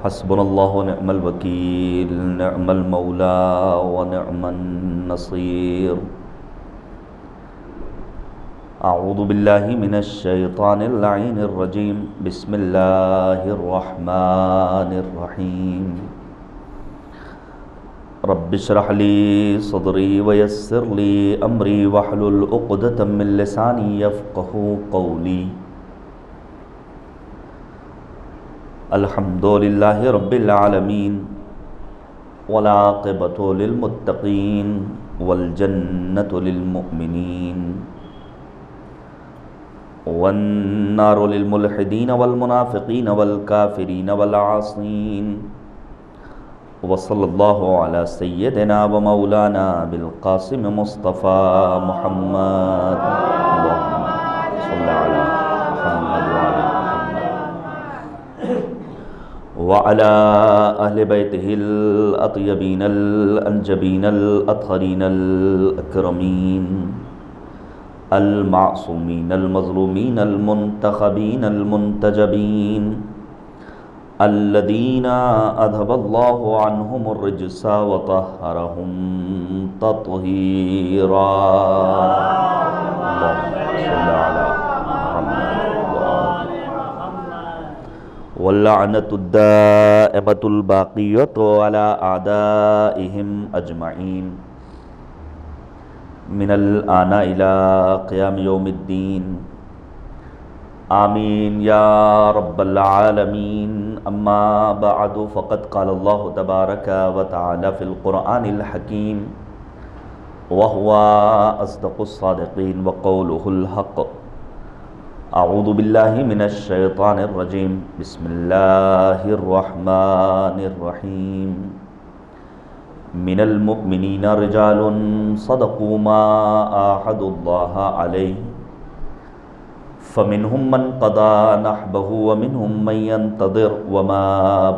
حسبنا اللہ ونعم الوکیل، نعم المولا ونعم النصیر۔ اعوذ باللہ من الشیطان اللعین الرجیم، بسم اللہ الرحمن الرحیم۔ رب اشرح لی صدری ویسر لی امری واحلل عقدۃ من لسانی یفقہوا قولی۔ الحمد للہ رب العالمین، والعاقبۃ للمتقین، والجنۃ للمؤمنین، والنار للملحدین والمنافقین والکافرین والعاصین، وصلی اللہ علی سیدنا ومولانا بالقاسم مصطفیٰ محمد، اللہم صلی علی محمد وعلى أهل بيته الأطيبين الأنجبين الأطهرين الأكرمين المعصومين المظلومين المنتخبين المنتجبين الذين أذهب الله عنهم الرجس وطهرهم تطهيرا، اللهم صل على واللعنة الدائمة الباقية على أعدائهم أجمعين من الآن إلى قيام يوم الدين، آمين يا رب العالمين۔ أما بعد، فقد قال الله تبارك وتعالى في القرآن الحكيم وهو أصدق الصادقين وقوله الحق۔ اعوذ باللہ من الشیطان الرجیم، بسم اللہ الرحمن الرحیم۔ من المؤمنین رجال صدقوا ما عاہدوا اللہ علیہ، فمنہم من قضى نحبہ ومنہم من ينتظر وما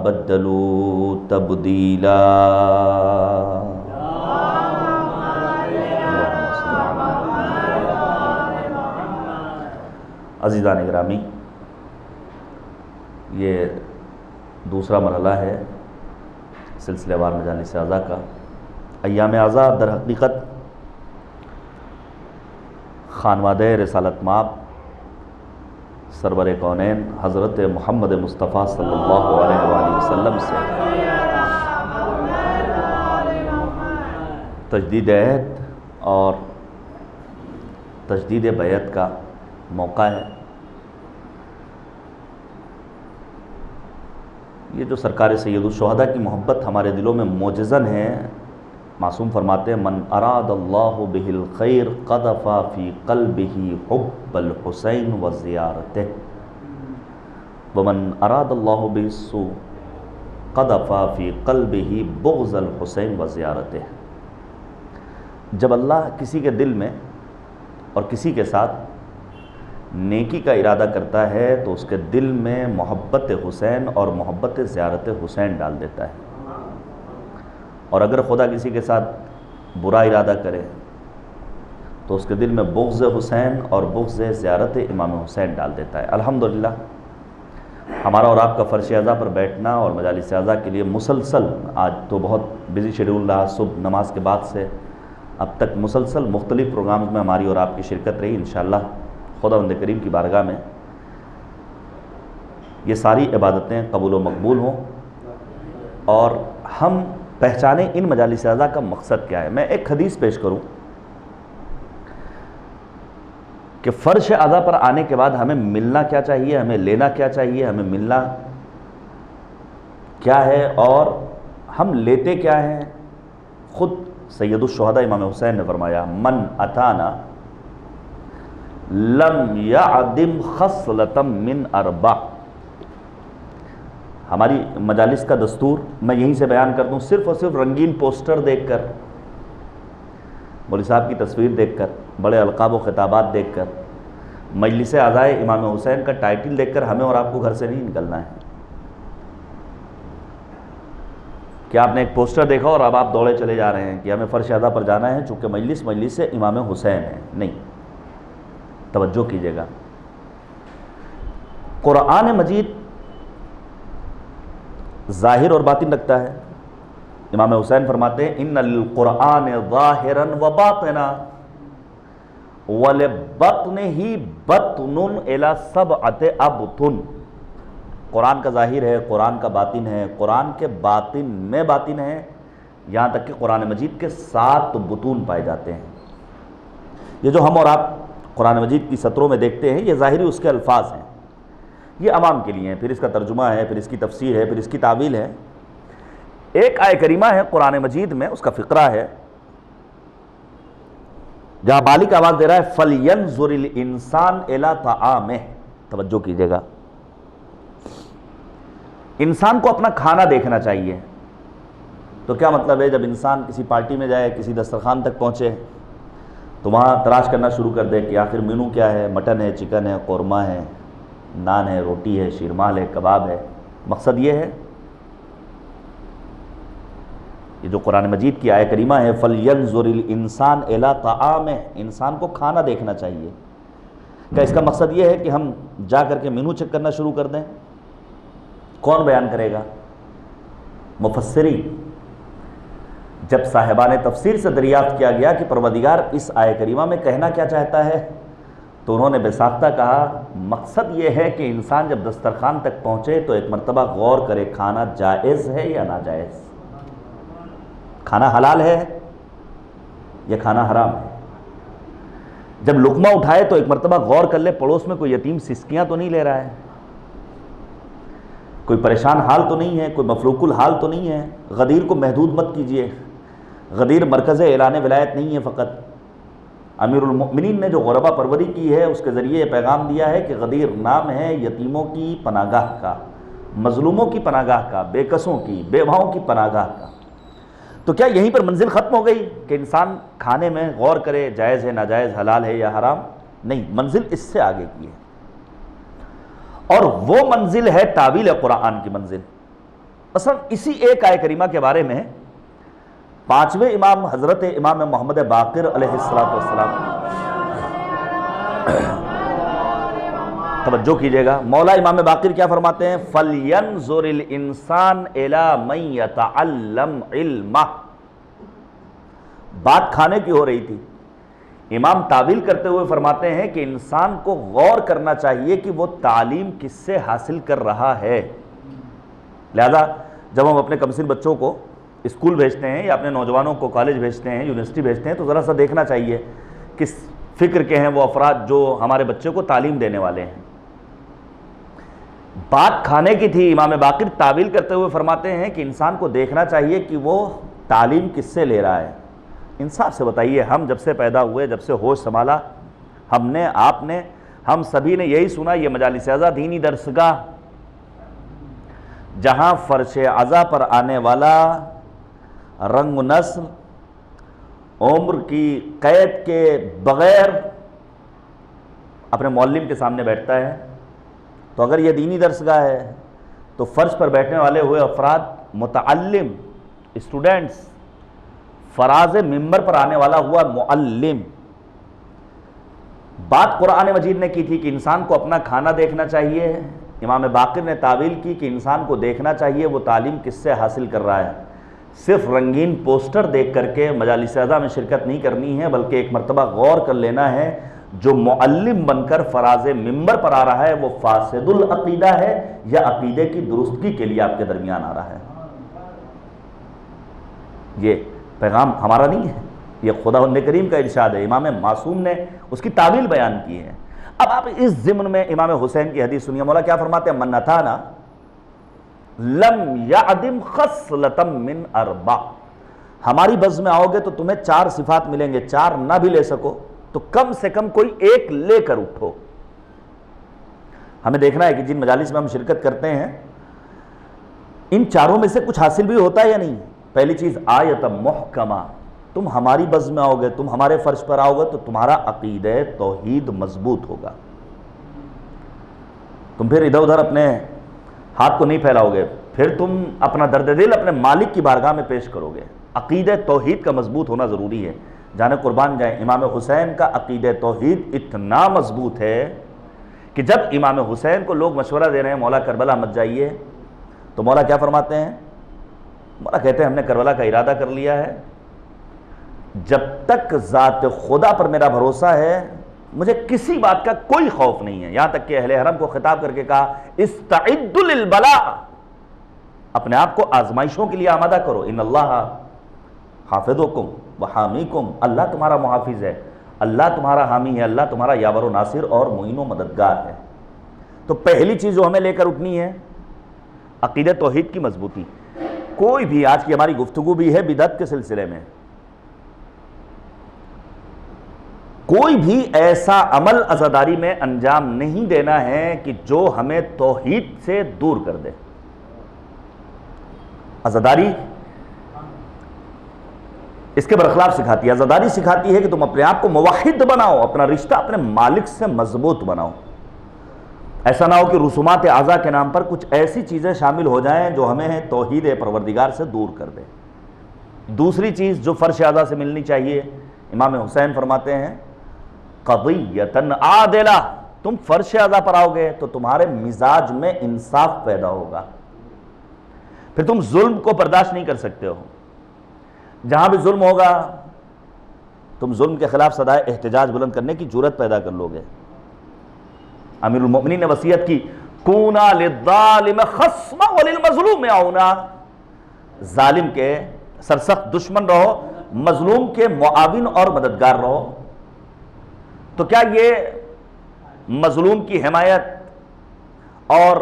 بدلوا تبدیلا۔ عزیزان گرامی، یہ دوسرا مرحلہ ہے سلسلہ وار مجالس اعضاء کا۔ ایام اعضاء در حقیقت خانوادہ رسالت مآب سرور کونین حضرت محمد مصطفیٰ صلی اللہ علیہ وآلہ وسلم سے تجدید عہد اور تجدید بیعت کا موقع ہے۔ یہ جو سرکار سید الشہداء کی محبت ہمارے دلوں میں موجزن ہے، معصوم فرماتے ہیں من اراد اللہ بہ الخیر قذف فی قلبہ حب الحسین وزیارتہ، ومن اراد اللہ بہ السوء قذف فی قلبہ بغض الحسین وزیارتہ۔ جب اللہ کسی کے دل میں اور کسی کے ساتھ نیکی کا ارادہ کرتا ہے تو اس کے دل میں محبت حسین اور محبت زیارت حسین ڈال دیتا ہے، اور اگر خدا کسی کے ساتھ برا ارادہ کرے تو اس کے دل میں بغض حسین اور بغض زیارت امام حسین ڈال دیتا ہے۔ الحمدللہ ہمارا اور آپ کا فرش اعضاء پر بیٹھنا اور مجالس اعضاء کے لیے مسلسل، آج تو بہت بزی شیڈول رہا، صبح نماز کے بعد سے اب تک مسلسل مختلف پروگرامز میں ہماری اور آپ کی شرکت رہی۔ انشاءاللہ خداوند کریم کی بارگاہ میں یہ ساری عبادتیں قبول و مقبول ہوں، اور ہم پہچانیں ان مجالس اعضاء کا مقصد کیا ہے۔ میں ایک حدیث پیش کروں کہ فرش اعضاء پر آنے کے بعد ہمیں ملنا کیا چاہیے، ہمیں لینا کیا چاہیے، ہمیں ملنا کیا ہے اور ہم لیتے کیا ہیں۔ خود سید الشہداء امام حسین نے فرمایا من اتانا لم یعدم خصلتا من اربع۔ ہماری مجالس کا دستور میں یہیں سے بیان کر دوں، صرف اور صرف رنگین پوسٹر دیکھ کر، مولوی صاحب کی تصویر دیکھ کر، بڑے القاب و خطابات دیکھ کر، مجلس اعضاء امام حسین کا ٹائٹل دیکھ کر ہمیں اور آپ کو گھر سے نہیں نکلنا ہے۔ کہ آپ نے ایک پوسٹر دیکھا اور اب آپ دوڑے چلے جا رہے ہیں کہ ہمیں فرش اعضاء پر جانا ہے چونکہ مجلس سے امام حسین ہے. نہیں، توجہ کیجیے گا. قرآن مجید ظاہر اور باطن رکھتا ہے۔ امام حسین فرماتے ہیں ان للقرآن ظاہرا و باطنا ولبطنہ بطن الی سبعۃ ابطن۔ قرآن کا ظاہر ہے، قرآن کا باطن ہے، قرآن کے باطن میں باطن ہے، یہاں تک کہ قرآن مجید کے 7 بطون پائے جاتے ہیں۔ یہ جو ہم اور آپ قرآن مجید کی سطروں میں دیکھتے ہیں یہ ظاہری اس کے الفاظ ہیں، یہ عوام کے لیے ہیں، پھر اس کا ترجمہ ہے، پھر اس کی تفسیر ہے، پھر اس کی تعویل ہے۔ ایک آیہ کریمہ ہے قرآن مجید میں، اس کا فقرہ ہے جہاں بالغ آواز دے رہا ہے فَلْيَنْظُرِ الْإِنسَانُ إِلَىٰ طَعَامِهِ۔ توجہ کیجئے گا، انسان کو اپنا کھانا دیکھنا چاہیے۔ تو کیا مطلب ہے؟ جب انسان کسی پارٹی میں جائے، کسی دسترخوان تک پہنچے تو وہاں تلاش کرنا شروع کر دے کہ آخر مینو کیا ہے، مٹن ہے، چکن ہے، قورمہ ہے، نان ہے، روٹی ہے، شیرمال ہے، کباب ہے۔ مقصد یہ ہے، یہ جو قرآن مجید کی آیہ کریمہ ہے فَلْيَنْظُرِ الْإِنسَانُ إِلَىٰ طَعَامِهِ، انسان کو کھانا دیکھنا چاہیے۔ کیا اس کا مقصد یہ ہے کہ ہم جا کر کے مینو چیک کرنا شروع کر دیں؟ کون بیان کرے گا؟ مفسرین۔ جب صاحبان تفسیر سے دریافت کیا گیا کہ پروردگار اس آیہ کریمہ میں کہنا کیا چاہتا ہے، تو انہوں نے بے ساختہ کہا مقصد یہ ہے کہ انسان جب دسترخوان تک پہنچے تو ایک مرتبہ غور کرے کھانا جائز ہے یا ناجائز، کھانا حلال ہے یا کھانا حرام ہے۔ جب لقمہ اٹھائے تو ایک مرتبہ غور کر لے پڑوس میں کوئی یتیم سسکیاں تو نہیں لے رہا ہے، کوئی پریشان حال تو نہیں ہے، کوئی مفلوق الحال تو نہیں ہے۔ غدیر کو محدود مت کیجئے، غدیر مرکز اعلان ولایت نہیں ہے فقط۔ امیر المؤمنین نے جو غربا پروری کی ہے اس کے ذریعے یہ پیغام دیا ہے کہ غدیر نام ہے یتیموں کی پناہ گاہ کا، مظلوموں کی پناہ گاہ کا، بے کسوں کی، بیواؤں کی پناہ گاہ کا۔ تو کیا یہیں پر منزل ختم ہو گئی کہ انسان کھانے میں غور کرے جائز ہے ناجائز، حلال ہے یا حرام؟ نہیں، منزل اس سے آگے کی ہے، اور وہ منزل ہے تعویل قرآن کی منزل۔ مثلا اسی ایک آیہ کریمہ کے بارے میں 5ویں امام حضرت امام محمد باقر علیہ السلام، توجہ کیجئے گا، مولا امام باقر کیا فرماتے ہیں؟ فَلْيَنْظُرِ الْإِنسَانُ إِلَىٰ مَنْ يَتَعَلَّمْ عِلْمَهُ۔ بات کھانے کی ہو رہی تھی، امام تعویل کرتے ہوئے فرماتے ہیں کہ انسان کو غور کرنا چاہیے کہ وہ تعلیم کس سے حاصل کر رہا ہے۔ لہذا جب ہم اپنے کمسن بچوں کو اسکول بھیجتے ہیں یا اپنے نوجوانوں کو کالج بھیجتے ہیں، یونیورسٹی بھیجتے ہیں، تو ذرا سا دیکھنا چاہیے کس فکر کے ہیں وہ افراد جو ہمارے بچے کو تعلیم دینے والے ہیں۔ بات کھانے کی تھی، امام باقر تعویل کرتے ہوئے فرماتے ہیں کہ انسان کو دیکھنا چاہیے کہ وہ تعلیم کس سے لے رہا ہے۔ انصاف سے بتائیے، ہم جب سے پیدا ہوئے، جب سے ہوش سنبھالا، ہم نے، آپ نے، ہم سبھی نے یہی سنا یہ مجالس اعضا دینی درسگاہ، جہاں فرش عزا پر آنے والا رنگ و نسل عمر کی قید کے بغیر اپنے معلم کے سامنے بیٹھتا ہے۔ تو اگر یہ دینی درسگاہ ہے تو فرش پر بیٹھنے والے ہوئے افراد متعلم، اسٹوڈنٹس، فراز ممبر پر آنے والا ہوا معلم۔ بات قرآن مجید نے کی تھی کہ انسان کو اپنا کھانا دیکھنا چاہیے، امام باقر نے تعویل کی کہ انسان کو دیکھنا چاہیے وہ تعلیم کس سے حاصل کر رہا ہے۔ صرف رنگین پوسٹر دیکھ کر کے مجالس اعضا میں شرکت نہیں کرنی ہے، بلکہ ایک مرتبہ غور کر لینا ہے جو معلم بن کر فراز ممبر پر آ رہا ہے وہ فاسد العقیدہ ہے یا عقیدے کی درستگی کے لیے آپ کے درمیان آ رہا ہے۔ یہ پیغام ہمارا نہیں ہے، یہ خداوند کریم کا ارشاد ہے، امام معصوم نے اس کی تعویل بیان کی ہے۔ اب آپ اس ضمن میں امام حسین کی حدیث سنیے، مولا کیا فرماتے ہیں؟ من اتانا لم یعدم خصلۃ من اربع، ہماری بز میں آؤ گے تو تمہیں 4 صفات ملیں گے، 4 نہ بھی لے سکو تو کم سے کم کوئی ایک لے کر اٹھو۔ ہمیں دیکھنا ہے کہ جن مجالس میں ہم شرکت کرتے ہیں ان 4 میں سے کچھ حاصل بھی ہوتا ہے یا نہیں۔ پہلی چیز آیت محکمہ، تم ہماری بز میں آؤ گے، تم ہمارے فرش پر آؤ گے تو تمہارا عقیدہ توحید مضبوط ہوگا، تم پھر ادھر ادھر اپنے ہاتھ کو نہیں پھیلاؤ گے، پھر تم اپنا درد دل اپنے مالک کی بارگاہ میں پیش کرو گے۔ عقیدہ توحید کا مضبوط ہونا ضروری ہے۔ جانے قربان جائیں، امام حسین کا عقیدہ توحید اتنا مضبوط ہے کہ جب امام حسین کو لوگ مشورہ دے رہے ہیں مولا کربلا مت جائیے، تو مولا کیا فرماتے ہیں؟ مولا کہتے ہیں ہم نے کربلا کا ارادہ کر لیا ہے، جب تک ذات خدا پر میرا بھروسہ ہے مجھے کسی بات کا کوئی خوف نہیں ہے. یہاں تک کہ اہل حرم کو خطاب کر کے کہا استعدوا للبلاء، اپنے آپ کو آزمائشوں کے لیے آمادہ کرو. ان اللہ حافظکم وحامیکم، اللہ تمہارا محافظ ہے، اللہ تمہارا حامی ہے، اللہ تمہارا یاور و ناصر اور معین و مددگار ہے. تو پہلی چیز جو ہمیں لے کر اٹھنی ہے عقیدہ توحید کی مضبوطی. کوئی بھی، آج کی ہماری گفتگو بھی ہے بدعت کے سلسلے میں، کوئی بھی ایسا عمل عزاداری میں انجام نہیں دینا ہے کہ جو ہمیں توحید سے دور کر دے. عزاداری اس کے برخلاف سکھاتی ہے. عزاداری سکھاتی ہے کہ تم اپنے آپ کو موحد بناؤ، اپنا رشتہ اپنے مالک سے مضبوط بناؤ. ایسا نہ ہو کہ رسومات اعضاء کے نام پر کچھ ایسی چیزیں شامل ہو جائیں جو ہمیں توحید پروردگار سے دور کر دے. دوسری چیز جو فرش اعضاء سے ملنی چاہیے، امام حسین فرماتے ہیں قضیۃ عادلہ، تم فرش اعضاء پر آؤ گے تو تمہارے مزاج میں انصاف پیدا ہوگا. پھر تم ظلم کو برداشت نہیں کر سکتے ہو. جہاں بھی ظلم ہوگا تم ظلم کے خلاف صدائے احتجاج بلند کرنے کی جرأت پیدا کر لو گے. امیر المؤمنین نے وصیت کی کونا للظالم خصما وللمظلوم عونا، ظالم کے سرسخت دشمن رہو، مظلوم کے معاون اور مددگار رہو. تو کیا یہ مظلوم کی حمایت اور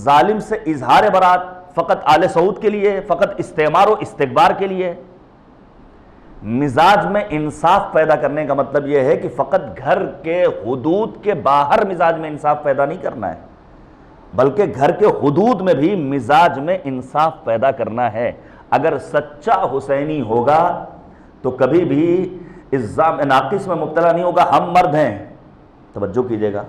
ظالم سے اظہار برات فقط آل سعود کے لیے، فقط استعمار و استکبار کے لیے؟ مزاج میں انصاف پیدا کرنے کا مطلب یہ ہے کہ فقط گھر کے حدود کے باہر مزاج میں انصاف پیدا نہیں کرنا ہے، بلکہ گھر کے حدود میں بھی مزاج میں انصاف پیدا کرنا ہے. اگر سچا حسینی ہوگا تو کبھی بھی الزام ناقص میں مبتلا نہیں ہوگا. ہم مرد ہیں، توجہ کیجئے گا،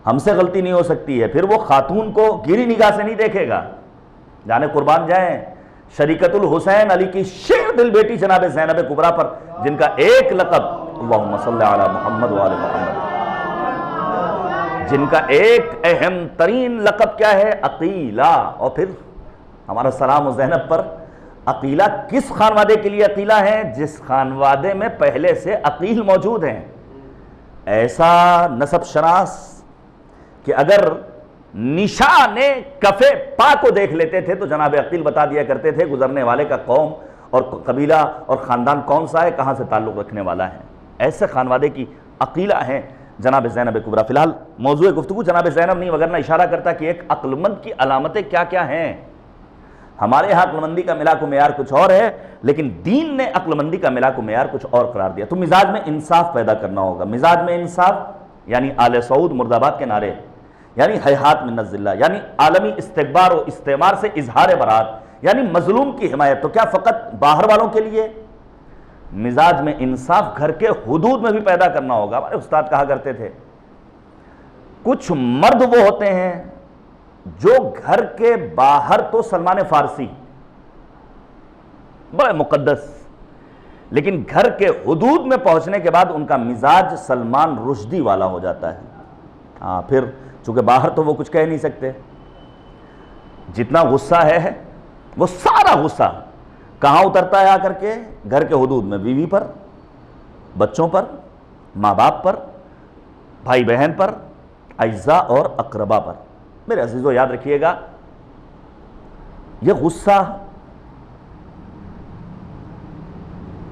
ہم سے غلطی نہیں ہو سکتی ہے. پھر وہ خاتون کو گیری نگاہ سے نہیں دیکھے گا. جانے قربان جائیں شریکت الحسین علی کی شیر دل بیٹی جناب زینب کبریٰ پر، جن کا ایک لقب اللہم صلی علی محمد وآل محمد، جن کا ایک اہم ترین لقب کیا ہے؟ عقیلہ. اور پھر ہمارا سلام و زینب پر. عقیلہ کس خانوادے کے لیے عقیلہ ہے؟ جس خانوادے میں پہلے سے عقیل موجود ہیں. ایسا نسب شناس کہ اگر نشان کف پا کو دیکھ لیتے تھے تو جناب عقیل بتا دیا کرتے تھے گزرنے والے کا قوم اور قبیلہ اور خاندان کون سا ہے، کہاں سے تعلق رکھنے والا ہے. ایسے خانوادے کی عقیلہ ہیں جناب زینب کبریٰ. فی الحال موضوع گفتگو جناب زینب نہیں، وگرنہ اشارہ کرتا کہ ایک عقل مند کی علامتیں کیا کیا ہیں. ہمارے یہاں عقل مندی کا ملاک و معیار کچھ اور ہے، لیکن دین نے عقل مندی کا ملاک و معیار کچھ اور قرار دیا. تو مزاج میں انصاف پیدا کرنا ہوگا. مزاج میں انصاف یعنی آل سعود مرد آباد کے نعرے، یعنی ہیہات من الذلہ، یعنی عالمی استکبار و استعمار سے اظہار برات، یعنی مظلوم کی حمایت. تو کیا فقط باہر والوں کے لیے؟ مزاج میں انصاف گھر کے حدود میں بھی پیدا کرنا ہوگا. ہمارے استاد کہا کرتے تھے کچھ مرد وہ ہوتے ہیں جو گھر کے باہر تو سلمان فارسی بڑے مقدس، لیکن گھر کے حدود میں پہنچنے کے بعد ان کا مزاج سلمان رشدی والا ہو جاتا ہے. ہاں پھر چونکہ باہر تو وہ کچھ کہہ نہیں سکتے، جتنا غصہ ہے وہ سارا غصہ کہاں اترتا ہے؟ آ کر کے گھر کے حدود میں، بیوی پر، بچوں پر، ماں باپ پر، بھائی بہن پر، اعزاء اور اقربا پر. میرے عزیزو یاد رکھیے گا، یہ غصہ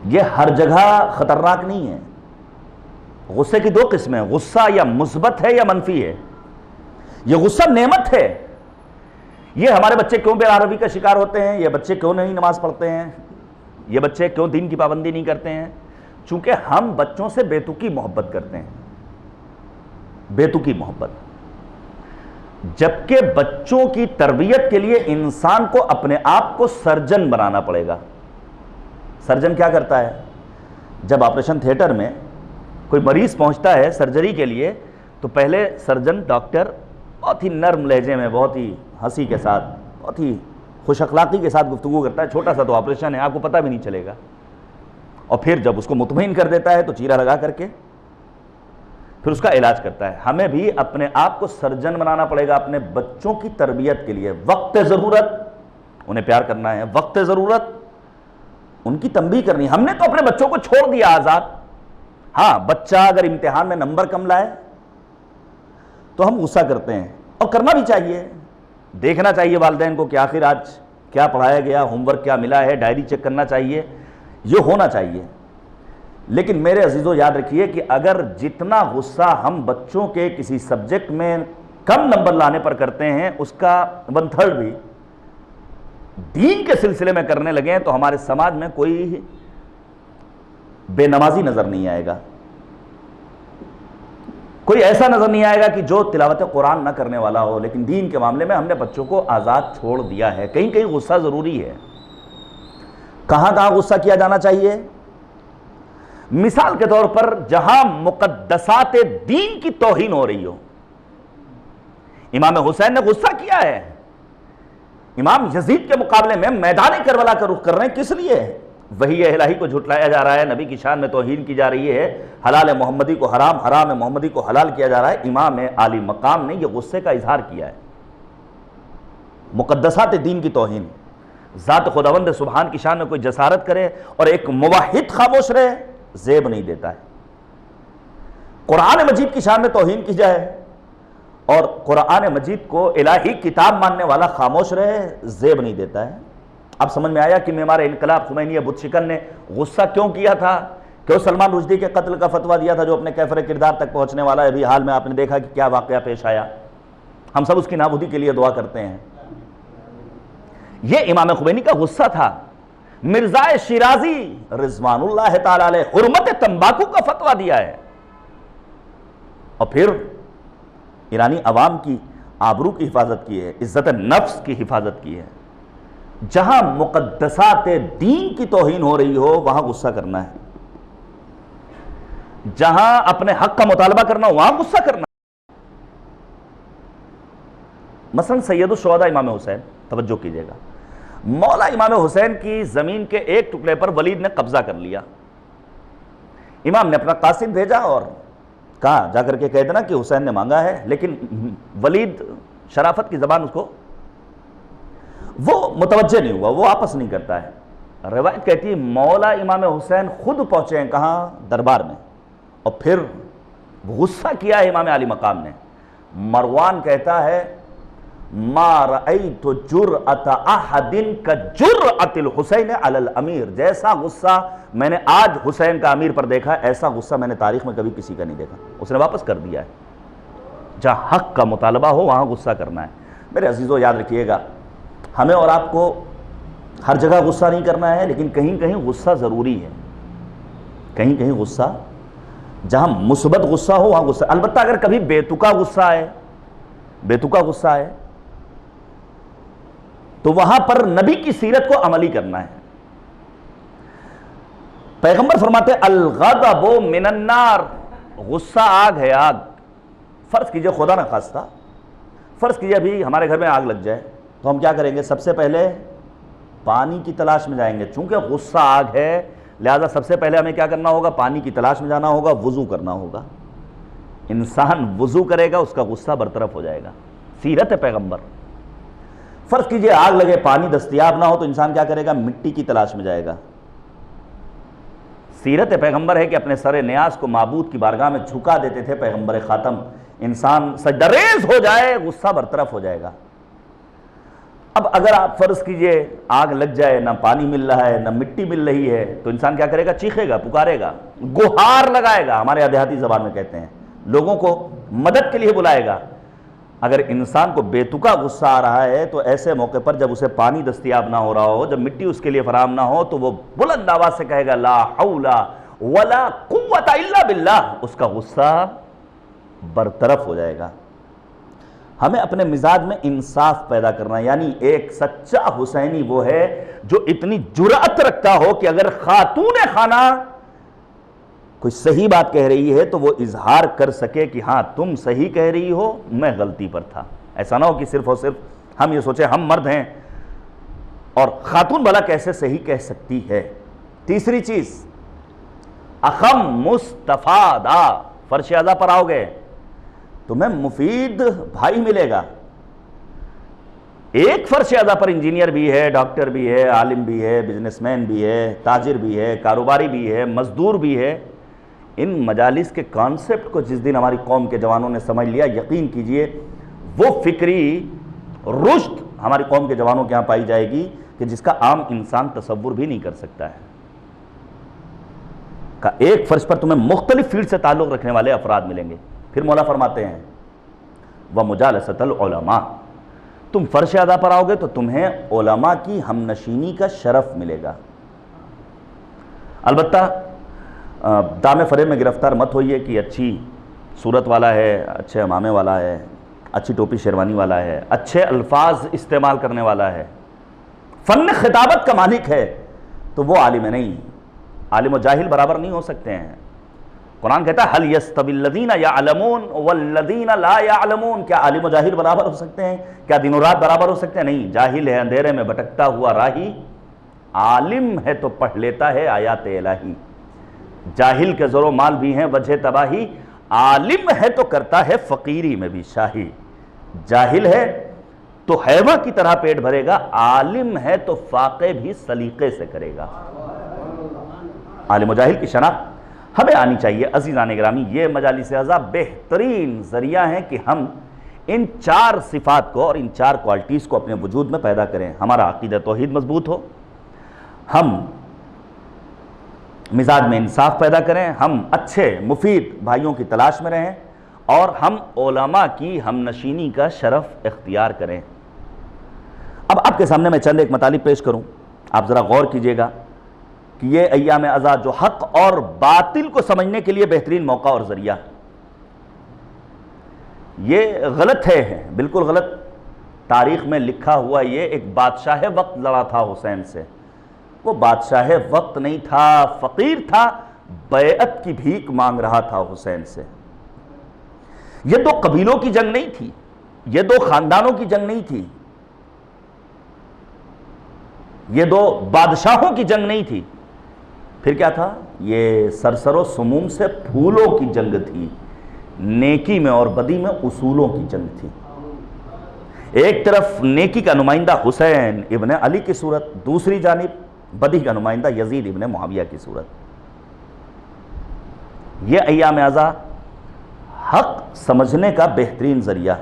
یہ ہر جگہ خطرناک نہیں ہے. غصے کی دو قسمیں، غصہ یا مثبت ہے یا منفی ہے. یہ غصہ نعمت ہے. یہ ہمارے بچے کیوں بے عربی کا شکار ہوتے ہیں، یہ بچے کیوں نہیں نماز پڑھتے ہیں، یہ بچے کیوں دین کی پابندی نہیں کرتے ہیں؟ چونکہ ہم بچوں سے بے تکی محبت کرتے ہیں. بے تکی محبت. جبکہ بچوں کی تربیت کے لیے انسان کو اپنے آپ کو سرجن بنانا پڑے گا. سرجن کیا کرتا ہے؟ جب آپریشن تھیٹر میں کوئی مریض پہنچتا ہے سرجری کے لیے تو پہلے سرجن ڈاکٹر بہت ہی نرم لہجے میں، بہت ہی ہنسی کے ساتھ، بہت ہی خوش اخلاقی کے ساتھ گفتگو کرتا ہے. چھوٹا سا تو آپریشن ہے، آپ کو پتہ بھی نہیں چلے گا. اور پھر جب اس کو مطمئن کر دیتا ہے تو چیرا لگا کر کے پھر اس کا علاج کرتا ہے. ہمیں بھی اپنے آپ کو سرجن بنانا پڑے گا اپنے بچوں کی تربیت کے لیے. وقت ضرورت انہیں پیار کرنا ہے, وقت ضرورت ان کی تنبیہ کرنی ہے. ہم نے تو اپنے بچوں کو چھوڑ دیا آزاد. ہاں, بچہ اگر امتحان میں نمبر کم لائے تو ہم غصہ کرتے ہیں, اور کرنا بھی چاہیے. دیکھنا چاہیے والدین کو کہ آخر آج کیا پڑھایا گیا, ہوم ورک کیا ملا ہے, ڈائری چیک کرنا چاہیے, یہ ہونا چاہیے. لیکن میرے عزیزو یاد رکھیے کہ اگر جتنا غصہ ہم بچوں کے کسی سبجیکٹ میں کم نمبر لانے پر کرتے ہیں اس کا 1/3 بھی دین کے سلسلے میں کرنے لگے ہیں تو ہمارے سماج میں کوئی بے نمازی نظر نہیں آئے گا, کوئی ایسا نظر نہیں آئے گا کہ جو تلاوت قرآن نہ کرنے والا ہو. لیکن دین کے معاملے میں ہم نے بچوں کو آزاد چھوڑ دیا ہے. کہیں کہیں غصہ ضروری ہے. کہاں کہاں غصہ کیا جانا چاہیے؟ مثال کے طور پر جہاں مقدسات دین کی توہین ہو رہی ہو. امام حسین نے غصہ کیا ہے, امام یزید کے مقابلے میں میدان کربلا کا رخ کر رہے ہیں. کس لیے؟ وحی الہی کو جھٹلایا جا رہا ہے, نبی کی شان میں توہین کی جا رہی ہے, حلال محمدی کو حرام, حرام محمدی کو حلال کیا جا رہا ہے. امام عالی مقام نے یہ غصے کا اظہار کیا ہے. مقدسات دین کی توہین. ذات خداوند سبحان کی شان میں کوئی جسارت کرے اور ایک موحد خاموش رہے, زیب نہیں دیتا ہے. قرآن مجید کی شان میں توہین کی جائے اور قرآن مجید کو الہی کتاب ماننے والا خاموش رہے, زیب نہیں دیتا ہے. اب سمجھ میں آیا کہ معمار انقلاب خمینی بت شکن نے غصہ کیوں کیا تھا, کہ وہ سلمان رشدی کے قتل کا فتویٰ دیا تھا جو اپنے کیفر کردار تک پہنچنے والا ہے. ابھی حال میں آپ نے دیکھا کہ کیا واقعہ پیش آیا. ہم سب اس کی نابودی کے لیے دعا کرتے ہیں. یہ امام خمینی کا غصہ تھا. مرزا شیرازی رضوان اللہ تعالی علیہ حرمت تمباکو کا فتویٰ دیا ہے, اور پھر ایرانی عوام کی آبرو کی حفاظت کی ہے, عزت نفس کی حفاظت کی ہے. جہاں مقدسات دین کی توہین ہو رہی ہو وہاں غصہ کرنا ہے, جہاں اپنے حق کا مطالبہ کرنا ہو وہاں غصہ کرنا ہے. مثلا سید الشہداء امام حسین, توجہ کیجئے گا, مولا امام حسین کی زمین کے ایک ٹکڑے پر ولید نے قبضہ کر لیا. امام نے اپنا قاصد بھیجا اور کہا جا کر کے کہہ دینا کہ حسین نے مانگا ہے, لیکن ولید شرافت کی زبان اس کو وہ متوجہ نہیں ہوا, وہ واپس نہیں کرتا ہے. روایت کہتی ہے مولا امام حسین خود پہنچے ہیں کہاں, دربار میں, اور پھر غصہ کیا ہے امام علی مقام نے. مروان کہتا ہے ما رأیت جرأت احد کجرأت الحسین علی الامیر, جیسا غصہ میں نے آج حسین کا امیر پر دیکھا ایسا غصہ میں نے تاریخ میں کبھی کسی کا نہیں دیکھا. اس نے واپس کر دیا ہے. جہاں حق کا مطالبہ ہو وہاں غصہ کرنا ہے. میرے عزیزو یاد رکھیے گا, ہمیں اور آپ کو ہر جگہ غصہ نہیں کرنا ہے, لیکن کہیں کہیں غصہ ضروری ہے. کہیں کہیں غصہ, جہاں مثبت غصہ ہو وہاں غصہ. البتہ اگر کبھی بےتکا غصہ آئے, بےتکا غصہ آئے تو وہاں پر نبی کی سیرت کو عملی کرنا ہے. پیغمبر فرماتے الغضب من النار, غصہ آگ ہے, آگ. فرض کیجئے خدا نہ خواستہ, فرض کیجئے ابھی ہمارے گھر میں آگ لگ جائے تو ہم کیا کریں گے؟ سب سے پہلے پانی کی تلاش میں جائیں گے. چونکہ غصہ آگ ہے لہذا سب سے پہلے ہمیں کیا کرنا ہوگا؟ پانی کی تلاش میں جانا ہوگا, وضو کرنا ہوگا. انسان وضو کرے گا اس کا غصہ برطرف ہو جائے گا. سیرت ہے پیغمبر. فرض کیجئے آگ لگے, پانی دستیاب نہ ہو تو انسان کیا کرے گا؟ مٹی کی تلاش میں جائے گا. سیرت پیغمبر ہے کہ اپنے سر نیاز کو معبود کی بارگاہ میں جھکا دیتے تھے پیغمبر خاتم. انسان سجدہ ریز ہو جائے غصہ برطرف ہو جائے گا. اب اگر آپ فرض کیجئے آگ لگ جائے, نہ پانی مل رہا ہے نہ مٹی مل رہی ہے, تو انسان کیا کرے گا؟ چیخے گا, پکارے گا, گہار لگائے گا, ہمارے دیہاتی زبان میں کہتے ہیں, لوگوں کو مدد کے لیے بلائے گا. اگر انسان کو بےتکا غصہ آ رہا ہے تو ایسے موقع پر جب اسے پانی دستیاب نہ ہو رہا ہو, جب مٹی اس کے لیے فراہم نہ ہو, تو وہ بلند آواز سے کہے گا لا حول ولا قوت الا باللہ, اس کا غصہ برطرف ہو جائے گا. ہمیں اپنے مزاج میں انصاف پیدا کرنا ہے. یعنی ایک سچا حسینی وہ ہے جو اتنی جرأت رکھتا ہو کہ اگر خاتون خانہ کوئی صحیح بات کہہ رہی ہے تو وہ اظہار کر سکے کہ ہاں تم صحیح کہہ رہی ہو, میں غلطی پر تھا. ایسا نہ ہو کہ صرف اور صرف ہم یہ سوچیں ہم مرد ہیں اور خاتون بھلا کیسے صحیح کہہ سکتی ہے. تیسری چیز اخم مستفادہ, فرش اعضا پر آؤ گے تمہیں مفید بھائی ملے گا. ایک فرش اعضا پر انجینئر بھی ہے، ڈاکٹر بھی ہے، عالم بھی ہے، بزنس مین بھی ہے، تاجر بھی ہے، کاروباری بھی ہے، مزدور بھی ہے. ان مجالس کے کانسیپٹ کو جس دن ہماری قوم کے جوانوں نے سمجھ لیا، یقین کیجئے وہ فکری رشد ہماری قوم کے جوانوں کے ہاں پائی جائے گی کہ جس کا عام انسان تصور بھی نہیں کر سکتا ہے. کہ ایک فرش پر تمہیں مختلف فیلڈ سے تعلق رکھنے والے افراد ملیں گے. پھر مولا فرماتے ہیں وَمُجَالَسَةَ الْعُلَمَاء، تم فرش اعضا پر آؤ گے تو تمہیں علماء کی ہم نشینی کا شرف ملے گا. البتہ دام فریب میں گرفتار مت ہوئیے کہ اچھی صورت والا ہے، اچھے امامے والا ہے، اچھی ٹوپی شیروانی والا ہے، اچھے الفاظ استعمال کرنے والا ہے، فن خطابت کا مالک ہے، تو وہ عالم نہیں. عالم و جاہل برابر نہیں ہو سکتے ہیں. قرآن کہتا ہے هَلْ يَسْتَوِي الَّذِينَ يَعْلَمُونَ وَالَّذِينَ لَا يَعْلَمُونَ، کیا عالم و جاہل برابر ہو سکتے ہیں؟ کیا دن و رات برابر ہو سکتے ہیں؟ نہیں. جاہل ہے اندھیرے میں بھٹکتا ہوا راہی، عالم ہے تو پڑھ لیتا ہے آیات الہی. جاہل کے زر و مال بھی ہیں وجہ تباہی، عالم ہے تو کرتا ہے فقیری میں بھی شاہی. جاہل ہے تو حیوہ کی طرح پیٹ بھرے گا، عالم ہے تو فاقے بھی سلیقے سے کرے گا. عالم و جاہل کی شناخت ہمیں آنی چاہیے. عزیزان گرامی، یہ مجالس اعضا بہترین ذریعہ ہیں کہ ہم ان 4 صفات کو اور ان 4 کوالٹیز کو اپنے وجود میں پیدا کریں. ہمارا عقیدہ توحید مضبوط ہو، ہم مزاج میں انصاف پیدا کریں، ہم اچھے مفید بھائیوں کی تلاش میں رہیں، اور ہم علماء کی ہم نشینی کا شرف اختیار کریں. اب آپ کے سامنے میں چند ایک مطالب پیش کروں، آپ ذرا غور کیجئے گا کہ یہ ایام اعضا جو حق اور باطل کو سمجھنے کے لیے بہترین موقع اور ذریعہ، یہ غلط ہے، بالکل غلط. تاریخ میں لکھا ہوا یہ ایک بادشاہ وقت لڑا تھا حسین سے. وہ بادشاہ وقت نہیں تھا، فقیر تھا، بیعت کی بھیک مانگ رہا تھا حسین سے. یہ 2 قبیلوں کی جنگ نہیں تھی، یہ 2 خاندانوں کی جنگ نہیں تھی، یہ 2 بادشاہوں کی جنگ نہیں تھی. پھر کیا تھا؟ یہ سرسر و سموم سے پھولوں کی جنگ تھی. نیکی میں اور بدی میں اصولوں کی جنگ تھی. ایک طرف نیکی کا نمائندہ حسین ابن علی کی صورت، دوسری جانب بدی کا نمائندہ یزید ابن معاویہ کی صورت. یہ ایام اعضا حق سمجھنے کا بہترین ذریعہ.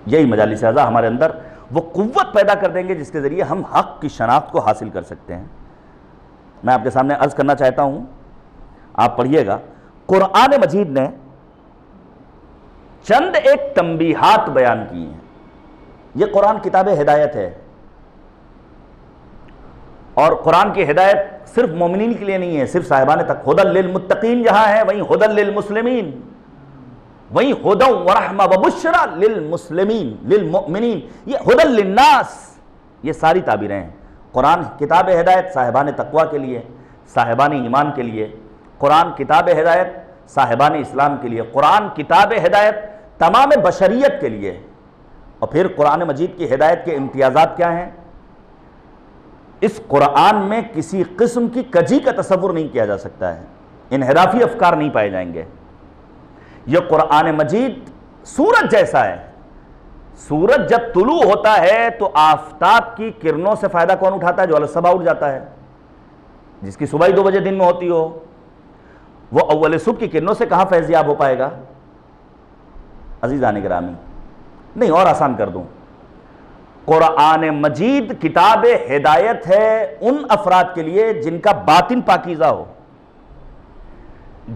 یہی مجالس اعضا ہمارے اندر وہ قوت پیدا کر دیں گے جس کے ذریعے ہم حق کی شناخت کو حاصل کر سکتے ہیں. میں آپ کے سامنے عرض کرنا چاہتا ہوں، آپ پڑھیے گا. قرآن مجید نے چند ایک تنبیہات بیان کی ہیں. یہ قرآن کتاب ہدایت ہے، اور قرآن کی ہدایت صرف مومنین کے لیے نہیں ہے، صرف صاحبان تک. ہدی للمتقین جہاں ہے وہیں ہدی للمسلمین، وہیں ہدی ورحمہ وبشرى للمسلمین للمؤمنین. یہ ہدی للناس، یہ ساری تعبیریں ہیں. قرآن کتاب ہدایت صاحبان تقوی کے لیے، صاحبان ایمان کے لیے. قرآن کتاب ہدایت صاحبان اسلام کے لیے. قرآن کتاب ہدایت تمام بشریت کے لیے. اور پھر قرآن مجید کی ہدایت کے امتیازات کیا ہیں؟ اس قرآن میں کسی قسم کی کجی کا تصور نہیں کیا جا سکتا ہے، انحرافی افکار نہیں پائے جائیں گے. یہ قرآن مجید سورج جیسا ہے. سورج جب طلوع ہوتا ہے تو آفتاب کی کرنوں سے فائدہ کون اٹھاتا ہے؟ جو الصبح اٹھ جاتا ہے، جس کی صبح ہی 2 بجے دن میں ہوتی ہو، وہ اول صبح کی کرنوں سے کہاں فیضیاب ہو پائے گا؟ عزیزان گرامی، نہیں اور آسان کر دوں، قرآن مجید کتاب ہدایت ہے ان افراد کے لیے جن کا باطن پاکیزہ ہو.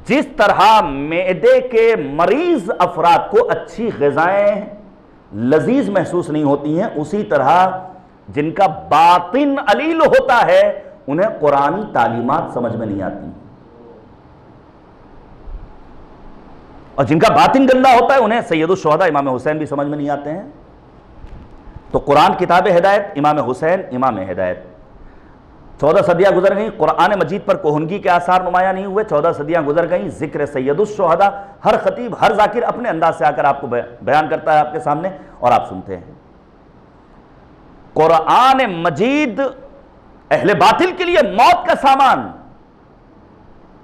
جس طرح معدے کے مریض افراد کو اچھی غذائیں لذیذ محسوس نہیں ہوتی ہیں، اسی طرح جن کا باطن علیل ہوتا ہے انہیں قرآنی تعلیمات سمجھ میں نہیں آتی، اور جن کا باطن گندا ہوتا ہے انہیں سید الشہداء امام حسین بھی سمجھ میں نہیں آتے ہیں. تو قرآن کتاب ہدایت، امام حسین امام ہدایت. 14 صدیاں گزر گئیں، قرآن مجید پر کوہنگی کے آثار نمایاں نہیں ہوئے. 14 صدیاں گزر گئیں، ذکر سید الشہداء ہر خطیب ہر ذاکر اپنے انداز سے آ کر آپ کو بیان کرتا ہے آپ کے سامنے، اور آپ سنتے ہیں. قرآن مجید اہل باطل کے لیے موت کا سامان،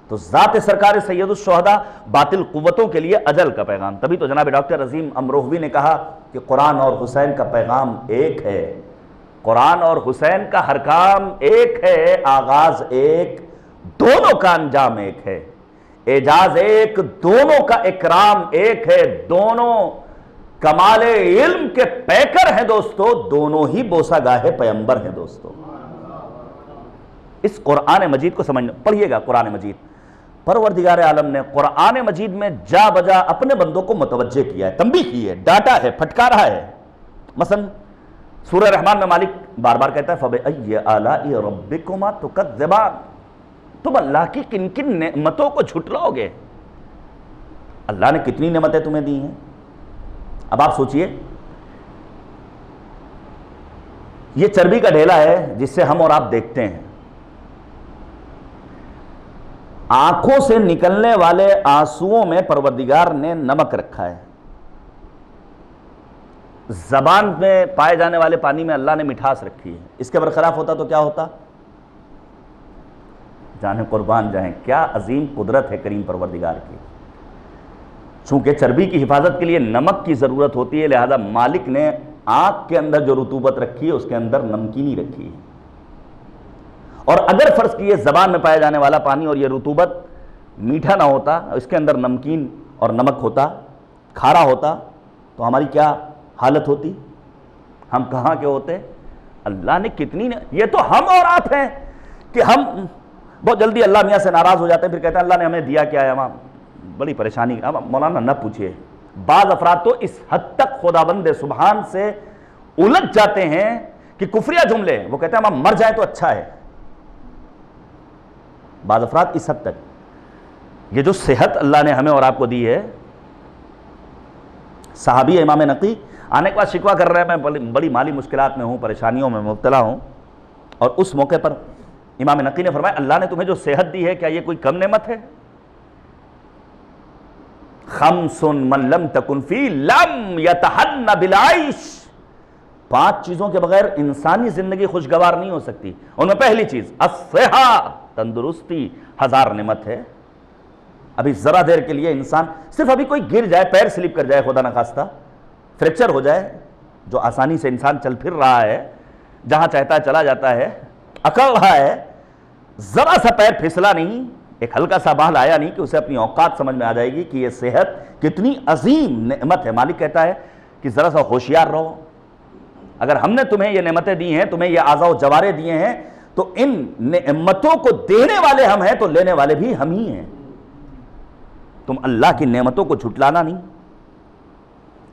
تو ذات سرکار سید الشہداء باطل قوتوں کے لیے اجل کا پیغام. تبھی تو جناب ڈاکٹر عظیم امروہوی نے کہا کہ قرآن اور حسین کا پیغام ایک ہے. قرآن اور حسین کا ہر کام ایک ہے، آغاز ایک، دونوں کا انجام ایک ہے، اعجاز ایک، دونوں کا اکرام ایک ہے، دونوں کمال علم کے پیکر ہیں دوستو، دونوں ہی بوسہ گاہ پیمبر ہیں دوستو. اس قرآن مجید کو سمجھنا. پڑھیے گا قرآن مجید. پروردگار عالم نے قرآن مجید میں جا بجا اپنے بندوں کو متوجہ کیا ہے، تنبیہ کی ہے، ڈانٹا ہے، پھٹکارا ہے. مثلا سورہ رحمان میں مالک بار بار کہتا ہے فَبِأَيِّ آلَاءِ رَبِّكُمَا تُكَذِّبَانِ، تم اللہ کی کن کن نعمتوں کو جھٹلاؤ گے. اللہ نے کتنی نعمتیں تمہیں دی ہیں. اب آپ سوچئے، یہ چربی کا ڈھیلا ہے جس سے ہم اور آپ دیکھتے ہیں. آنکھوں سے نکلنے والے آنسوؤں میں پروردگار نے نمک رکھا ہے. زبان میں پائے جانے والے پانی میں اللہ نے مٹھاس رکھی ہے. اس کے برخلاف ہوتا تو کیا ہوتا؟ جانے قربان جائیں، کیا عظیم قدرت ہے کریم پروردگار کی. چونکہ چربی کی حفاظت کے لیے نمک کی ضرورت ہوتی ہے، لہذا مالک نے آنکھ کے اندر جو رطوبت رکھی ہے اس کے اندر نمکینی رکھی ہے. اور اگر فرض کیے زبان میں پایا جانے والا پانی اور یہ رطوبت میٹھا نہ ہوتا، اس کے اندر نمکین اور نمک ہوتا، کھارا ہوتا، تو ہماری کیا حالت ہوتی؟ ہم کہاں کے ہوتے؟ اللہ نے کتنی یہ تو ہم اور آپ ہیں کہ ہم بہت جلدی اللہ میاں سے ناراض ہو جاتے ہیں، پھر کہتے ہیں اللہ نے ہمیں دیا کیا ہے. ہم بڑی پریشانی. اب مولانا نہ پوچھئے، بعض افراد تو اس حد تک خداوند سبحان سے الجھ جاتے ہیں کہ کفریہ جملے، وہ کہتے ہیں ہم مر جائیں تو اچھا ہے. بعض افراد اس حد تک. یہ جو صحت اللہ نے ہمیں اور آپ کو دی ہے، صحابی امام نقی آنے کے بعد شکوہ کر رہے ہیں میں بڑی مالی مشکلات میں ہوں، پریشانیوں میں مبتلا ہوں، اور اس موقع پر امام نقی نے فرمایا اللہ نے تمہیں جو صحت دی ہے کیا یہ کوئی کم نعمت ہے؟ خمس من لم تکن فی لم یتہن بالعیش، 5 چیزوں کے بغیر انسانی زندگی خوشگوار نہیں ہو سکتی. ان میں پہلی چیز الصحہ، تندرستی 1000 نعمت ہے. ابھی ذرا دیر کے لیے انسان صرف ابھی کوئی گر جائے، پیر سلپ کر جائے خدا نخواستہ، فریکچر ہو جائے، جو آسانی سے انسان چل پھر رہا ہے، جہاں چاہتا ہے چلا جاتا ہے، اکڑ رہا ہے، ذرا سا پیر پھسلا نہیں، ایک ہلکا سا بال آیا نہیں کہ اسے اپنی اوقات سمجھ میں آ جائے گی کہ یہ صحت کتنی عظیم نعمت ہے. مالک کہتا ہے کہ ذرا سا ہوشیار رہو. اگر ہم نے تمہیں یہ نعمتیں دی ہیں، تمہیں یہ اعضاء و جوارے دیے ہیں، تو ان نعمتوں کو دینے والے ہم ہیں تو لینے والے بھی ہم ہی ہیں. تم اللہ کی نعمتوں کو جھٹلانا نہیں.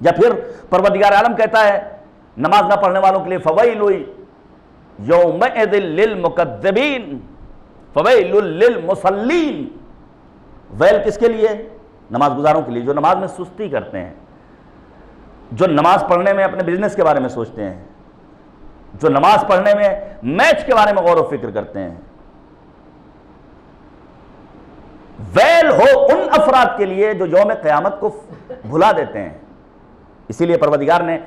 یا پھر پروردگار عالم کہتا ہے نماز نہ پڑھنے والوں کے لیے فویل یومئذ للمکذبین فویل للمصلین. ویل کس کے لیے؟ نماز گزاروں کے لیے، جو نماز میں سستی کرتے ہیں، جو نماز پڑھنے میں اپنے بزنس کے بارے میں سوچتے ہیں، جو نماز پڑھنے میں میچ کے بارے میں غور و فکر کرتے ہیں. ویل ہو ان افراد کے لیے جو یوم قیامت کو بھلا دیتے ہیں. اسی لیے پروردگار نے